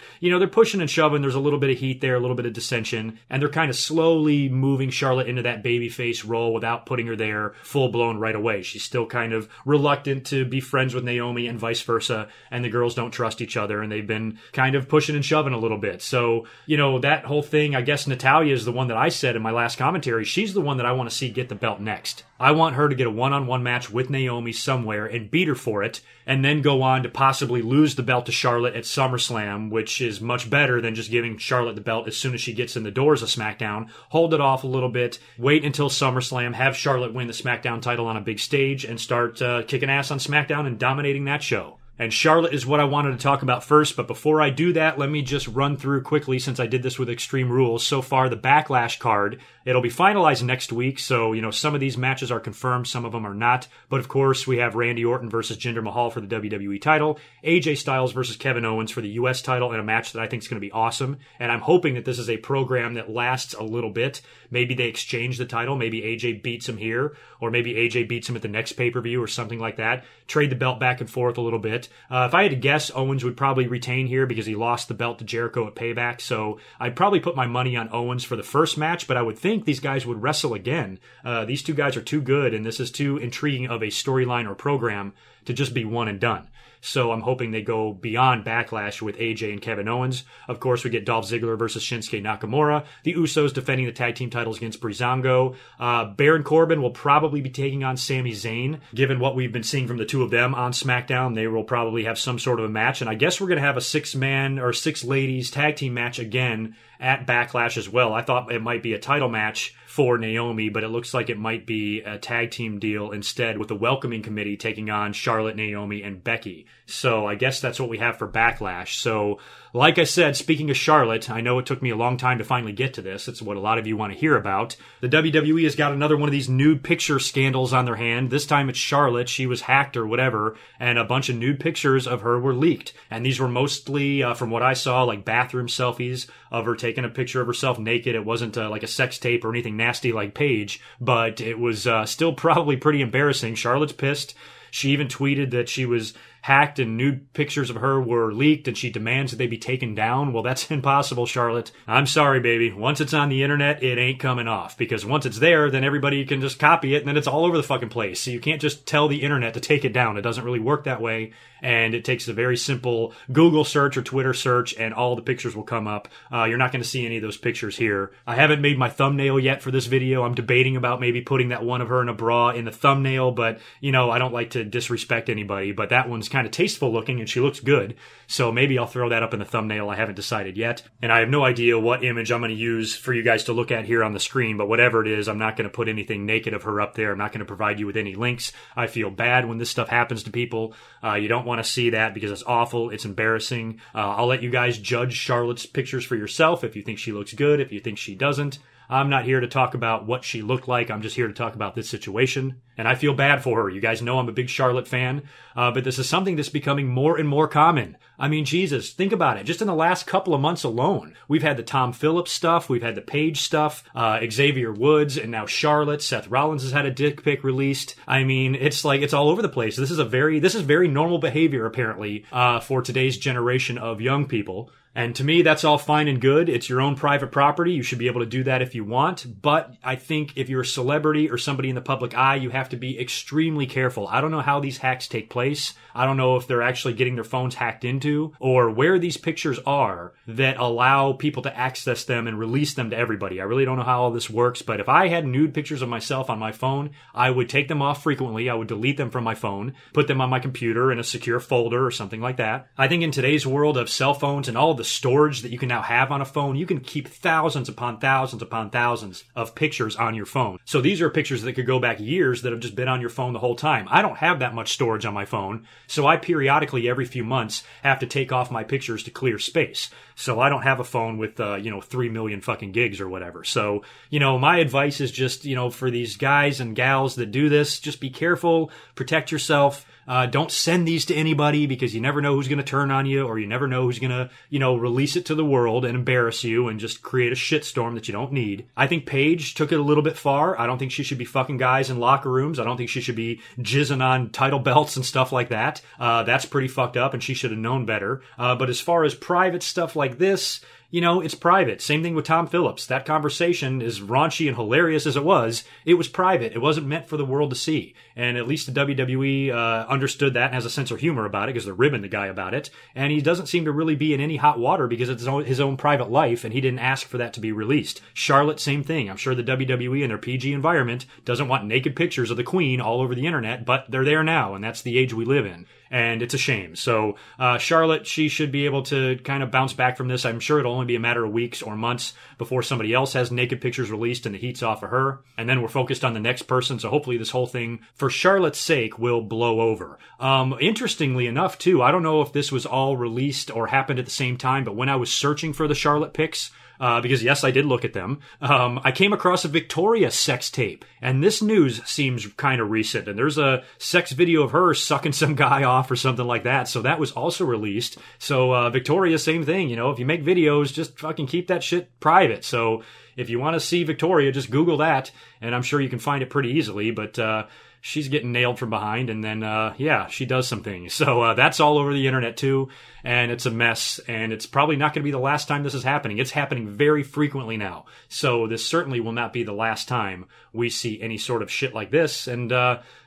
A: pushing and shoving. There's a little bit of heat there, a little bit of dissension, and they're kind of slowly moving Charlotte into that babyface role without putting her there full-blown right away. She's still kind of reluctant to be friends with Naomi and vice versa, and the girls don't trust each other, and they've been kind of pushing and shoving a little bit. So, that whole thing, I guess Natalya is the one that I said in my last commentary. She's the one that I want to see get the belt next. I want her to get a one-on-one match with Naomi somewhere and beat her for it, and then go on to possibly lose the belt to Charlotte at SummerSlam, which is much better than just giving Charlotte the belt as soon as she gets in the doors of SmackDown. Hold it off a little bit, wait until SummerSlam, have Charlotte win the SmackDown title on a big stage, and start kicking ass on SmackDown and dominating that show. And Charlotte is what I wanted to talk about first, but before I do that, let me just run through quickly, since I did this with Extreme Rules. So far, the Backlash card, it'll be finalized next week, so, some of these matches are confirmed, some of them are not. But of course, we have Randy Orton versus Jinder Mahal for the WWE title, AJ Styles versus Kevin Owens for the US title, in a match that I think is going to be awesome. And I'm hoping that this is a program that lasts a little bit. Maybe they exchange the title, maybe AJ beats him here, or maybe AJ beats him at the next pay-per-view or something like that. Trade the belt back and forth a little bit. If I had to guess, Owens would probably retain here because he lost the belt to Jericho at Payback, so I'd probably put my money on Owens for the first match, but I would think these guys would wrestle again. These two guys are too good, and this is too intriguing of a storyline or program to just be one and done. So I'm hoping they go beyond Backlash with AJ and Kevin Owens. Of course, we get Dolph Ziggler versus Shinsuke Nakamura. The Usos defending the tag team titles against Breezango. Baron Corbin will probably be taking on Sami Zayn. Given what we've been seeing from the two of them on SmackDown, they will probably have some sort of a match. And I guess we're going to have a 6-man or 6 ladies tag team match again at Backlash as well. I thought it might be a title match for Naomi, but it looks like it might be a tag team deal instead, with the Welcoming Committee taking on Charlotte, Naomi, and Becky. So I guess that's what we have for Backlash. So like I said, speaking of Charlotte, I know it took me a long time to finally get to this. It's what a lot of you want to hear about. The WWE has got another one of these nude picture scandals on their hand. This time it's Charlotte. She was hacked or whatever, and a bunch of nude pictures of her were leaked. And these were mostly, from what I saw, like bathroom selfies of her taking a picture of herself naked. It wasn't like a sex tape or anything nasty like Paige, but it was still probably pretty embarrassing. Charlotte's pissed. She even tweeted that she was hacked and nude pictures of her were leaked, and she demands that they be taken down. Well, that's impossible, Charlotte. I'm sorry, baby. Once it's on the internet, it ain't coming off, because once it's there, then everybody can just copy it, and then it's all over the fucking place. So you can't just tell the internet to take it down. It doesn't really work that way, and it takes a very simple Google search or Twitter search, and all the pictures will come up. You're not going to see any of those pictures here. I haven't made my thumbnail yet for this video. I'm debating about maybe putting that one of her in a bra in the thumbnail, but, you know, I don't like to disrespect anybody, but that one's kind of tasteful looking and she looks good, so maybe I'll throw that up in the thumbnail. I haven't decided yet, and I have no idea what image I'm going to use for you guys to look at here on the screen, but whatever it is, I'm not going to put anything naked of her up there. I'm not going to provide you with any links. I feel bad when this stuff happens to people. You don't want to see that because it's awful. It's embarrassing. I'll let you guys judge Charlotte's pictures for yourself if you think she looks good, if you think she doesn't. I'm not here to talk about what she looked like. I'm just here to talk about this situation. And I feel bad for her. You guys know I'm a big Charlotte fan. But this is something that's becoming more and more common. I mean, Jesus, think about it. Just in the last couple of months alone, we've had the Tom Phillips stuff. We've had the Paige stuff, Xavier Woods, and now Charlotte. Seth Rollins has had a dick pic released. I mean, it's like, it's all over the place. This is very normal behavior, apparently, for today's generation of young people. And to me, that's all fine and good. It's your own private property. You should be able to do that if you want. But I think if you're a celebrity or somebody in the public eye, you have to be extremely careful. I don't know how these hacks take place. I don't know if they're actually getting their phones hacked into, or where these pictures are that allow people to access them and release them to everybody. I really don't know how all this works, but if I had nude pictures of myself on my phone, I would take them off frequently. I would delete them from my phone, put them on my computer in a secure folder or something like that. I think in today's world of cell phones and all the storage that you can now have on a phone, you can keep thousands upon thousands upon thousands of pictures on your phone. So these are pictures that could go back years that have just been on your phone the whole time. I don't have that much storage on my phone, so I periodically, every few months, have to take off my pictures to clear space. So I don't have a phone with, 3 million fucking gigs or whatever. So, my advice is just, for these guys and gals that do this, just be careful, protect yourself. Don't send these to anybody, because you never know who's going to turn on you, or you never know who's going to, release it to the world and embarrass you and just create a shitstorm that you don't need. I think Paige took it a little bit far. I don't think she should be fucking guys in locker rooms. I don't think she should be jizzing on title belts and stuff like that. That's pretty fucked up, and she should have known better. But as far as private stuff like this, it's private. Same thing with Tom Phillips. That conversation, as raunchy and hilarious as it was private. It wasn't meant for the world to see. And at least the WWE understood that and has a sense of humor about it, because they're ribbing the guy about it. And he doesn't seem to really be in any hot water because it's his own private life, and he didn't ask for that to be released. Charlotte, same thing. I'm sure the WWE in their PG environment doesn't want naked pictures of the Queen all over the internet, but they're there now, and that's the age we live in. And it's a shame. So Charlotte, she should be able to kind of bounce back from this. I'm sure it'll only be a matter of weeks or months before somebody else has naked pictures released and the heat's off of her. And then we're focused on the next person. So hopefully this whole thing, for Charlotte's sake, will blow over. Interestingly enough, too, I don't know if this was all released or happened at the same time, but when I was searching for the Charlotte pics, because yes, I did look at them, I came across a Victoria sex tape. And this news seems kind of recent. And there's a sex video of her sucking some guy off or something like that. So that was also released. So Victoria, same thing. If you make videos, just fucking keep that shit private. So if you want to see Victoria, just Google that. And I'm sure you can find it pretty easily. But she's getting nailed from behind, and then, she does some things. So that's all over the internet, too, and it's a mess, and it's probably not going to be the last time this is happening. It's happening very frequently now, so this certainly will not be the last time we see any sort of shit like this, and,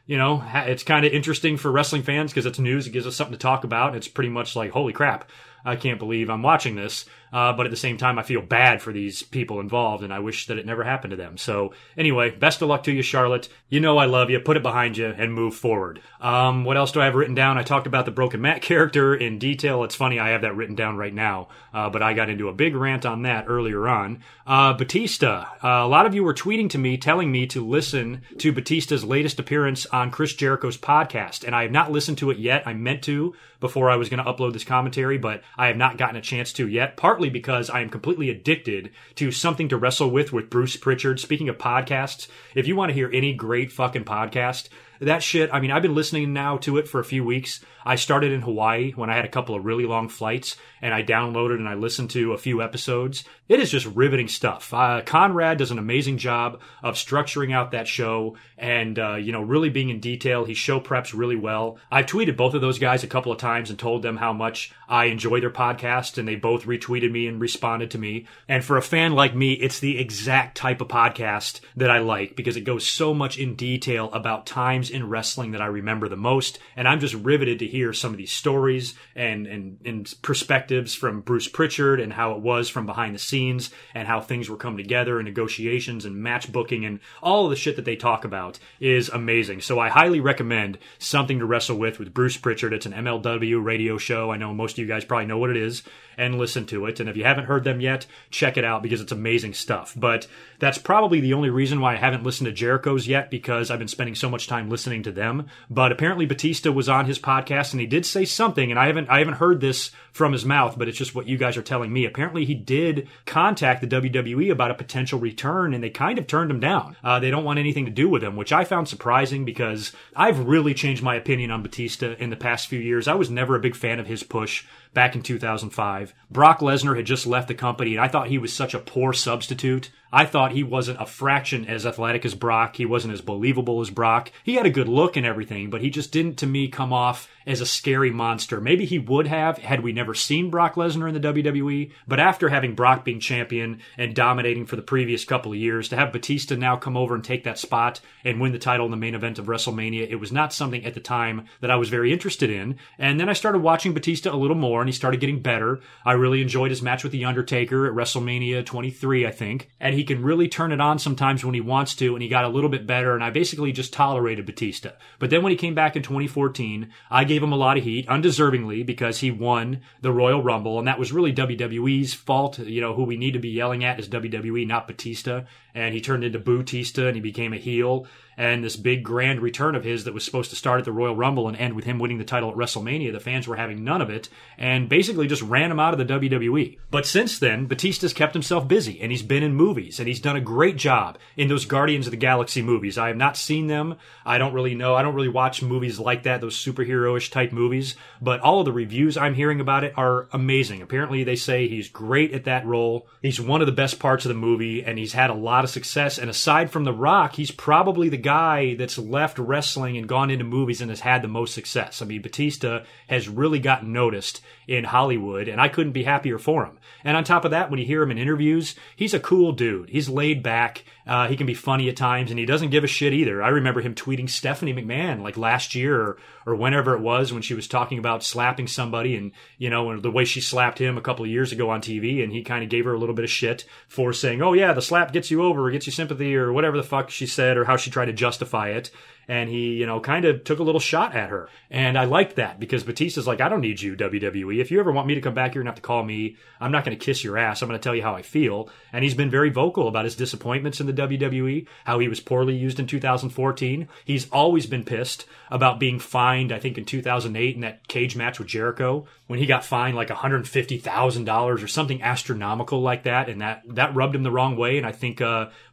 A: you know, it's kind of interesting for wrestling fans because it's news. It gives us something to talk about. It's pretty much like, holy crap, I can't believe I'm watching this. But at the same time, I feel bad for these people involved, and I wish that it never happened to them. So anyway, best of luck to you, Charlotte. You know I love you. Put it behind you and move forward. What else do I have written down? I talked about the Broken Matt character in detail. It's funny, I have that written down right now, but I got into a big rant on that earlier on. Batista. A lot of you were tweeting to me, telling me to listen to Batista's latest appearance on Chris Jericho's podcast, and I have not listened to it yet. I meant to before I was going to upload this commentary, but I have not gotten a chance to yet, partly because I am completely addicted to Something to Wrestle with Bruce Pritchard. Speaking of podcasts, if you want to hear any great fucking podcast, that shit, I mean, I've been listening now to it for a few weeks. I started in Hawaii when I had a couple of really long flights, and I downloaded and I listened to a few episodes. It is just riveting stuff. Conrad does an amazing job of structuring out that show and, really being in detail. He show preps really well. I've tweeted both of those guys a couple of times and told them how much I enjoy their podcast, and they both retweeted me and responded to me. And for a fan like me, it's the exact type of podcast that I like because it goes so much in detail about times in wrestling that I remember the most. And I'm just riveted to hear some of these stories and perspectives from Bruce Pritchard and how it was from behind the scenes and how things were coming together and negotiations and match booking and all of the shit that they talk about is amazing. So I highly recommend Something to Wrestle with Bruce Pritchard. It's an MLW radio show. I know most of you guys probably know what it is and listen to it. And if you haven't heard them yet, check it out because it's amazing stuff. But that's probably the only reason why I haven't listened to Jericho's yet, because I've been spending so much time listening to them. But apparently Batista was on his podcast and he did say something, and I haven't heard this from his mouth, but it's just what you guys are telling me. Apparently he did contact the WWE about a potential return, and they kind of turned him down. They don't want anything to do with him, which I found surprising because I've really changed my opinion on Batista in the past few years. I was never a big fan of his push back in 2005. Brock Lesnar had just left the company, and I thought he was such a poor substitute. I thought he wasn't a fraction as athletic as Brock. He wasn't as believable as Brock. He had a good look and everything, but he just didn't, to me, come off as a scary monster. Maybe he would have had we never seen Brock Lesnar in the WWE, but after having Brock being champion and dominating for the previous couple of years, to have Batista now come over and take that spot and win the title in the main event of WrestleMania, it was not something at the time that I was very interested in. And then I started watching Batista a little more, and he started getting better. I really enjoyed his match with The Undertaker at WrestleMania 23, I think, and he can really turn it on sometimes when he wants to, and he got a little bit better, and I basically just tolerated Batista. But then when he came back in 2014, I gave him a lot of heat, undeservingly, because he won the Royal Rumble, and that was really WWE's fault. You know, who we need to be yelling at is WWE, not Batista, and he turned into Bootista, and he became a heel. And this big grand return of his that was supposed to start at the Royal Rumble and end with him winning the title at WrestleMania, the fans were having none of it and basically just ran him out of the WWE. But since then, Batista's kept himself busy, and he's been in movies, and he's done a great job in those Guardians of the Galaxy movies. I have not seen them. I don't really know. I don't really watch movies like that, those superhero-ish type movies, but all of the reviews I'm hearing about it are amazing. Apparently they say he's great at that role. He's one of the best parts of the movie, and he's had a lot of success. And aside from The Rock, he's probably the guy that's left wrestling and gone into movies and has had the most success. I mean, Batista has really gotten noticed in Hollywood, and I couldn't be happier for him. And on top of that, when you hear him in interviews, he's a cool dude. He's laid back. He can be funny at times, and he doesn't give a shit either. I remember him tweeting Stephanie McMahon like last year or whenever it was when she was talking about slapping somebody, and, you know, and the way she slapped him a couple of years ago on TV, and he kind of gave her a little bit of shit for saying, oh yeah, the slap gets you over, or gets you sympathy, or whatever the fuck she said, or how she tried to justify it. And he, you know, kind of took a little shot at her. And I liked that because Batista's like, I don't need you, WWE. If you ever want me to come back here and have to call me, I'm not going to kiss your ass. I'm going to tell you how I feel. And he's been very vocal about his disappointments in the WWE, how he was poorly used in 2014. He's always been pissed about being fined, I think in 2008 in that cage match with Jericho, when he got fined like $150,000 or something astronomical like that. And that rubbed him the wrong way. And I think,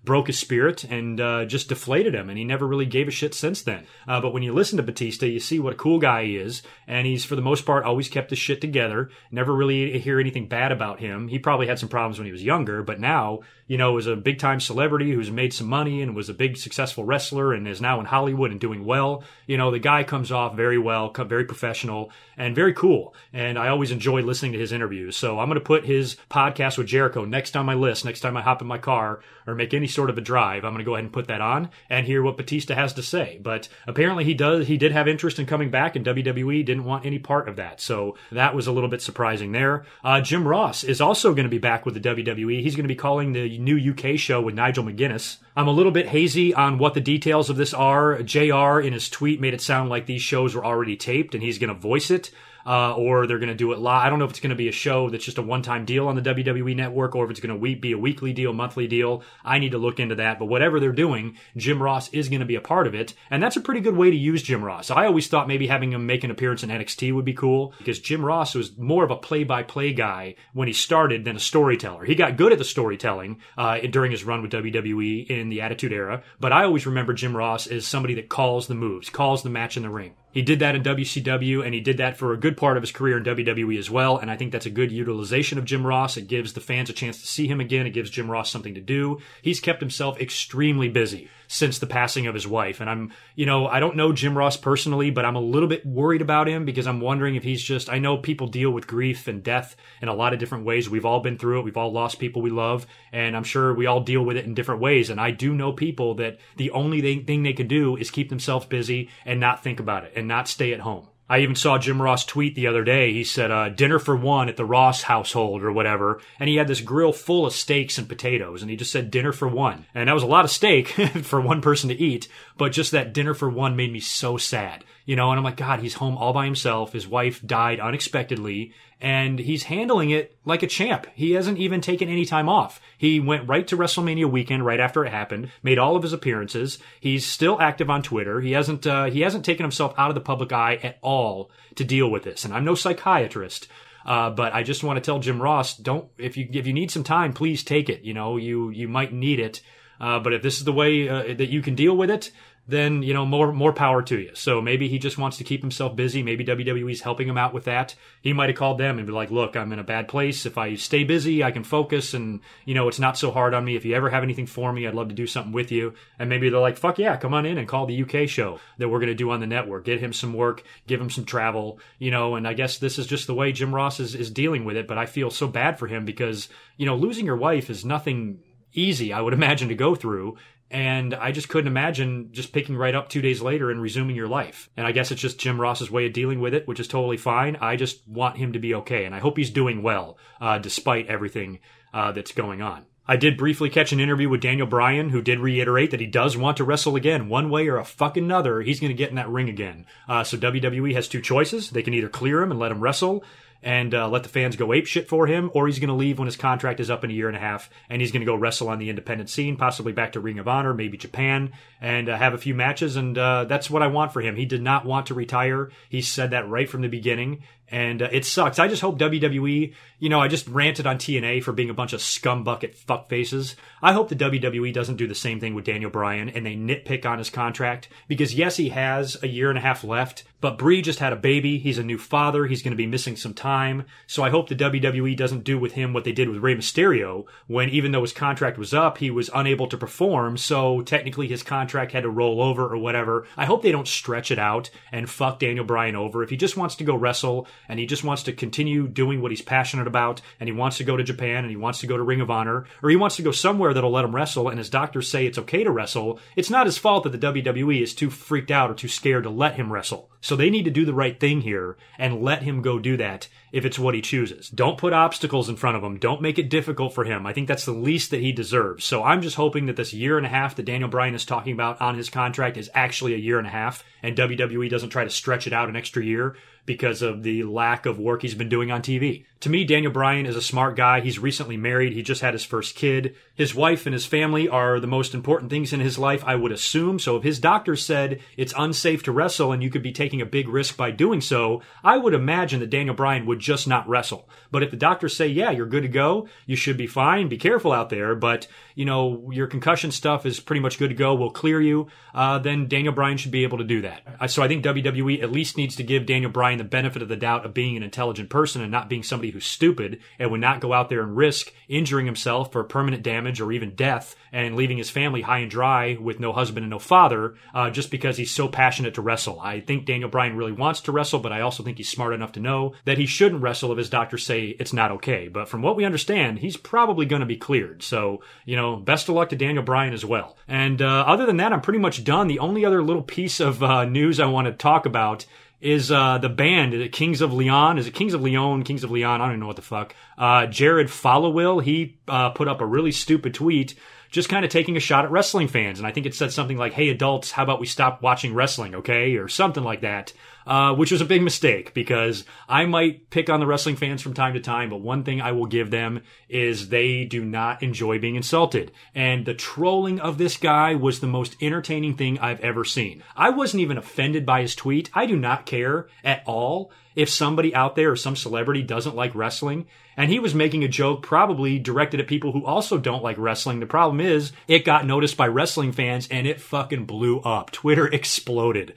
A: broke his spirit and just deflated him, and he never really gave a shit since then. But when you listen to Batista, you see what a cool guy he is, and he's, for the most part, always kept his shit together. Never really hear anything bad about him. He probably had some problems when he was younger, but now, you know, is a big-time celebrity who's made some money and was a big, successful wrestler and is now in Hollywood and doing well. You know, the guy comes off very well, very professional, and very cool. And I always enjoy listening to his interviews. So I'm going to put his podcast with Jericho next on my list. Next time I hop in my car or make any sort of a drive, I'm going to go ahead and put that on and hear what Batista has to say. way. But apparently he did have interest in coming back, and WWE didn't want any part of that. So that was a little bit surprising there. Jim Ross is also going to be back with the WWE. He's going to be calling the new UK show with Nigel McGuinness. I'm a little bit hazy on what the details of this are. JR in his tweet made it sound like these shows were already taped and he's going to voice it. Or they're going to do it live. I don't know if it's going to be a show that's just a one-time deal on the WWE network or if it's going to be a weekly deal, monthly deal. I need to look into that. But whatever they're doing, Jim Ross is going to be a part of it. And that's a pretty good way to use Jim Ross. I always thought maybe having him make an appearance in NXT would be cool because Jim Ross was more of a play-by-play guy when he started than a storyteller. He got good at the storytelling during his run with WWE in the Attitude Era. But I always remember Jim Ross as somebody that calls the moves, calls the match in the ring. He did that in WCW, and he did that for a good part of his career in WWE as well, and I think that's a good utilization of Jim Ross. It gives the fans a chance to see him again. It gives Jim Ross something to do. He's kept himself extremely busy since the passing of his wife, and I don't know Jim Ross personally, but I'm a little bit worried about him because I'm wondering if he's just, I know people deal with grief and death in a lot of different ways. We've all been through it. We've all lost people we love, and I'm sure we all deal with it in different ways, and I do know people that the only thing they can do is keep themselves busy and not think about it and not stay at home. I even saw Jim Ross tweet the other day. He said, dinner for one at the Ross household or whatever. And he had this grill full of steaks and potatoes. And he just said dinner for one. And that was a lot of steak for one person to eat. But just that dinner for one made me so sad. And I'm like, God, he's home all by himself. His wife died unexpectedly. And he's handling it like a champ. He hasn't even taken any time off. He went right to WrestleMania weekend right after it happened, made all of his appearances. He's still active on Twitter. He hasn't taken himself out of the public eye at all to deal with this. And I'm no psychiatrist. But I just want to tell Jim Ross, if you need some time, please take it. You might need it. But if this is the way that you can deal with it, then, more power to you. So maybe he just wants to keep himself busy. Maybe WWE's helping him out with that. He might have called them and be like, look, I'm in a bad place. If I stay busy, I can focus and, it's not so hard on me. If you ever have anything for me, I'd love to do something with you. And maybe they're like, fuck yeah, come on in and call the UK show that we're going to do on the network. Get him some work, give him some travel, and I guess this is just the way Jim Ross is dealing with it. But I feel so bad for him because, losing your wife is nothing easy, I would imagine, to go through. And I just couldn't imagine just picking right up 2 days later and resuming your life. And I guess it's just Jim Ross's way of dealing with it, which is totally fine. I just want him to be okay. And I hope he's doing well, despite everything that's going on. I did briefly catch an interview with Daniel Bryan, who did reiterate that he does want to wrestle again. One way or a fucking another, he's going to get in that ring again. So WWE has two choices. They can either clear him and let him wrestle, and let the fans go apeshit for him, or he's going to leave when his contract is up in a year and a half, and he's going to go wrestle on the independent scene, possibly back to Ring of Honor, maybe Japan, and have a few matches, and that's what I want for him. He did not want to retire. He said that right from the beginning, and it sucks. I just hope WWE, I just ranted on TNA for being a bunch of scumbucket fuckfaces. I hope the WWE doesn't do the same thing with Daniel Bryan, and they nitpick on his contract, because yes, he has a year and a half left, but Brie just had a baby. He's a new father. He's going to be missing some time. So I hope the WWE doesn't do with him what they did with Rey Mysterio, when even though his contract was up, he was unable to perform. So technically his contract had to roll over or whatever. I hope they don't stretch it out and fuck Daniel Bryan over. If he just wants to go wrestle and he just wants to continue doing what he's passionate about, and he wants to go to Japan and he wants to go to Ring of Honor, or he wants to go somewhere that'll let him wrestle and his doctors say it's okay to wrestle, it's not his fault that the WWE is too freaked out or too scared to let him wrestle. So they need to do the right thing here and let him go do that if it's what he chooses. Don't put obstacles in front of him. Don't make it difficult for him. I think that's the least that he deserves. So I'm just hoping that this year and a half that Daniel Bryan is talking about on his contract is actually a year and a half, and WWE doesn't try to stretch it out an extra year because of the lack of work he's been doing on TV. To me, Daniel Bryan is a smart guy. He's recently married. He just had his first kid. His wife and his family are the most important things in his life, I would assume. So if his doctor said it's unsafe to wrestle and you could be taking a big risk by doing so, I would imagine that Daniel Bryan would just not wrestle. But if the doctors say, yeah, you're good to go, you should be fine, be careful out there, but, your concussion stuff is pretty much good to go, we'll clear you, then Daniel Bryan should be able to do that. So I think WWE at least needs to give Daniel Bryan Bryan the benefit of the doubt of being an intelligent person and not being somebody who's stupid and would not go out there and risk injuring himself for permanent damage or even death and leaving his family high and dry with no husband and no father just because he's so passionate to wrestle. I think Daniel Bryan really wants to wrestle, but I also think he's smart enough to know that he shouldn't wrestle if his doctors say it's not okay. But from what we understand, he's probably going to be cleared. So, best of luck to Daniel Bryan as well. And other than that, I'm pretty much done. The only other little piece of news I want to talk about is the band, Kings of Leon. Is it Kings of Leon? Kings of Leon? I don't even know what the fuck. Jared Followill, he put up a really stupid tweet just kind of taking a shot at wrestling fans. And I think it said something like, hey, adults, how about we stop watching wrestling, okay? Or something like that, which was a big mistake because I might pick on the wrestling fans from time to time, but one thing I will give them is they do not enjoy being insulted. And the trolling of this guy was the most entertaining thing I've ever seen. I wasn't even offended by his tweet. I do not care at all if somebody out there or some celebrity doesn't like wrestling. And he was making a joke probably directed at people who also don't like wrestling. The problem is it got noticed by wrestling fans and it fucking blew up. Twitter exploded.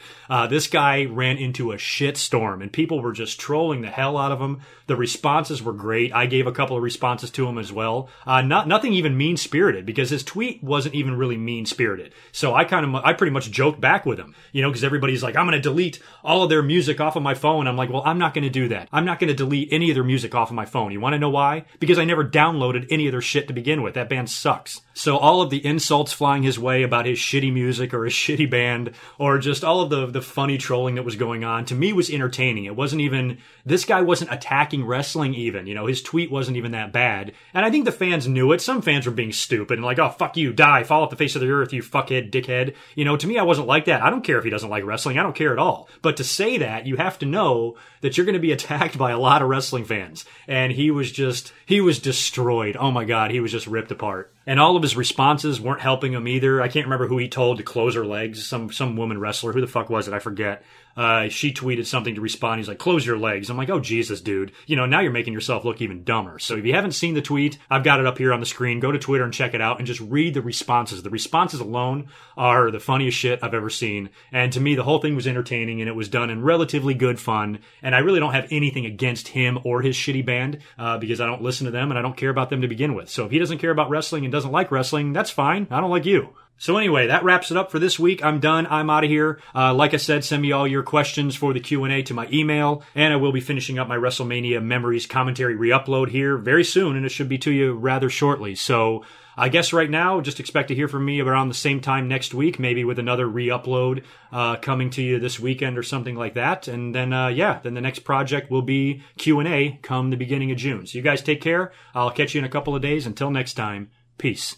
A: This guy ran into a shit storm and people were just trolling the hell out of him. The responses were great. I gave a couple of responses to him as well. Nothing even mean-spirited because his tweet wasn't even really mean-spirited. So I pretty much joked back with him, because everybody's like, I'm going to delete all of their music off of my phone. I'm like, well, I'm not going to do that. I'm not going to delete any of their music off of my phone. You want to know why? Because I never downloaded any of their shit to begin with. That band sucks. So all of the insults flying his way about his shitty music or his shitty band or just all of the funny trolling that was going on to me was entertaining. It wasn't even, this guy wasn't attacking wrestling even, his tweet wasn't even that bad. And I think the fans knew it. Some fans were being stupid and like, oh, fuck you, die, fall off the face of the earth, you fuckhead, dickhead. To me, I wasn't like that. I don't care if he doesn't like wrestling. I don't care at all. But to say that, you have to know that you're going to be attacked by a lot of wrestling fans. And he was destroyed. Oh my God, he was just ripped apart. And all of his responses weren't helping him either. I can't remember who he told to close her legs. Some woman wrestler. Who the fuck was it? I forget. She tweeted something to respond. He's like, close your legs. I'm like, oh, Jesus, dude. Now you're making yourself look even dumber. So if you haven't seen the tweet, I've got it up here on the screen. Go to Twitter and check it out and just read the responses. The responses alone are the funniest shit I've ever seen. And to me, the whole thing was entertaining and it was done in relatively good fun. And I really don't have anything against him or his shitty band because I don't listen to them and I don't care about them to begin with. So if he doesn't care about wrestling and doesn't like wrestling, that's fine. I don't like you. So anyway, that wraps it up for this week. I'm done. I'm out of here. Like I said, send me all your questions for the Q&A to my email, and I will be finishing up my WrestleMania Memories commentary re-upload here very soon, and it should be to you rather shortly. So I guess right now, just expect to hear from me around the same time next week, maybe with another re-upload coming to you this weekend or something like that. And then, then the next project will be Q&A come the beginning of June. So you guys take care. I'll catch you in a couple of days. Until next time, peace.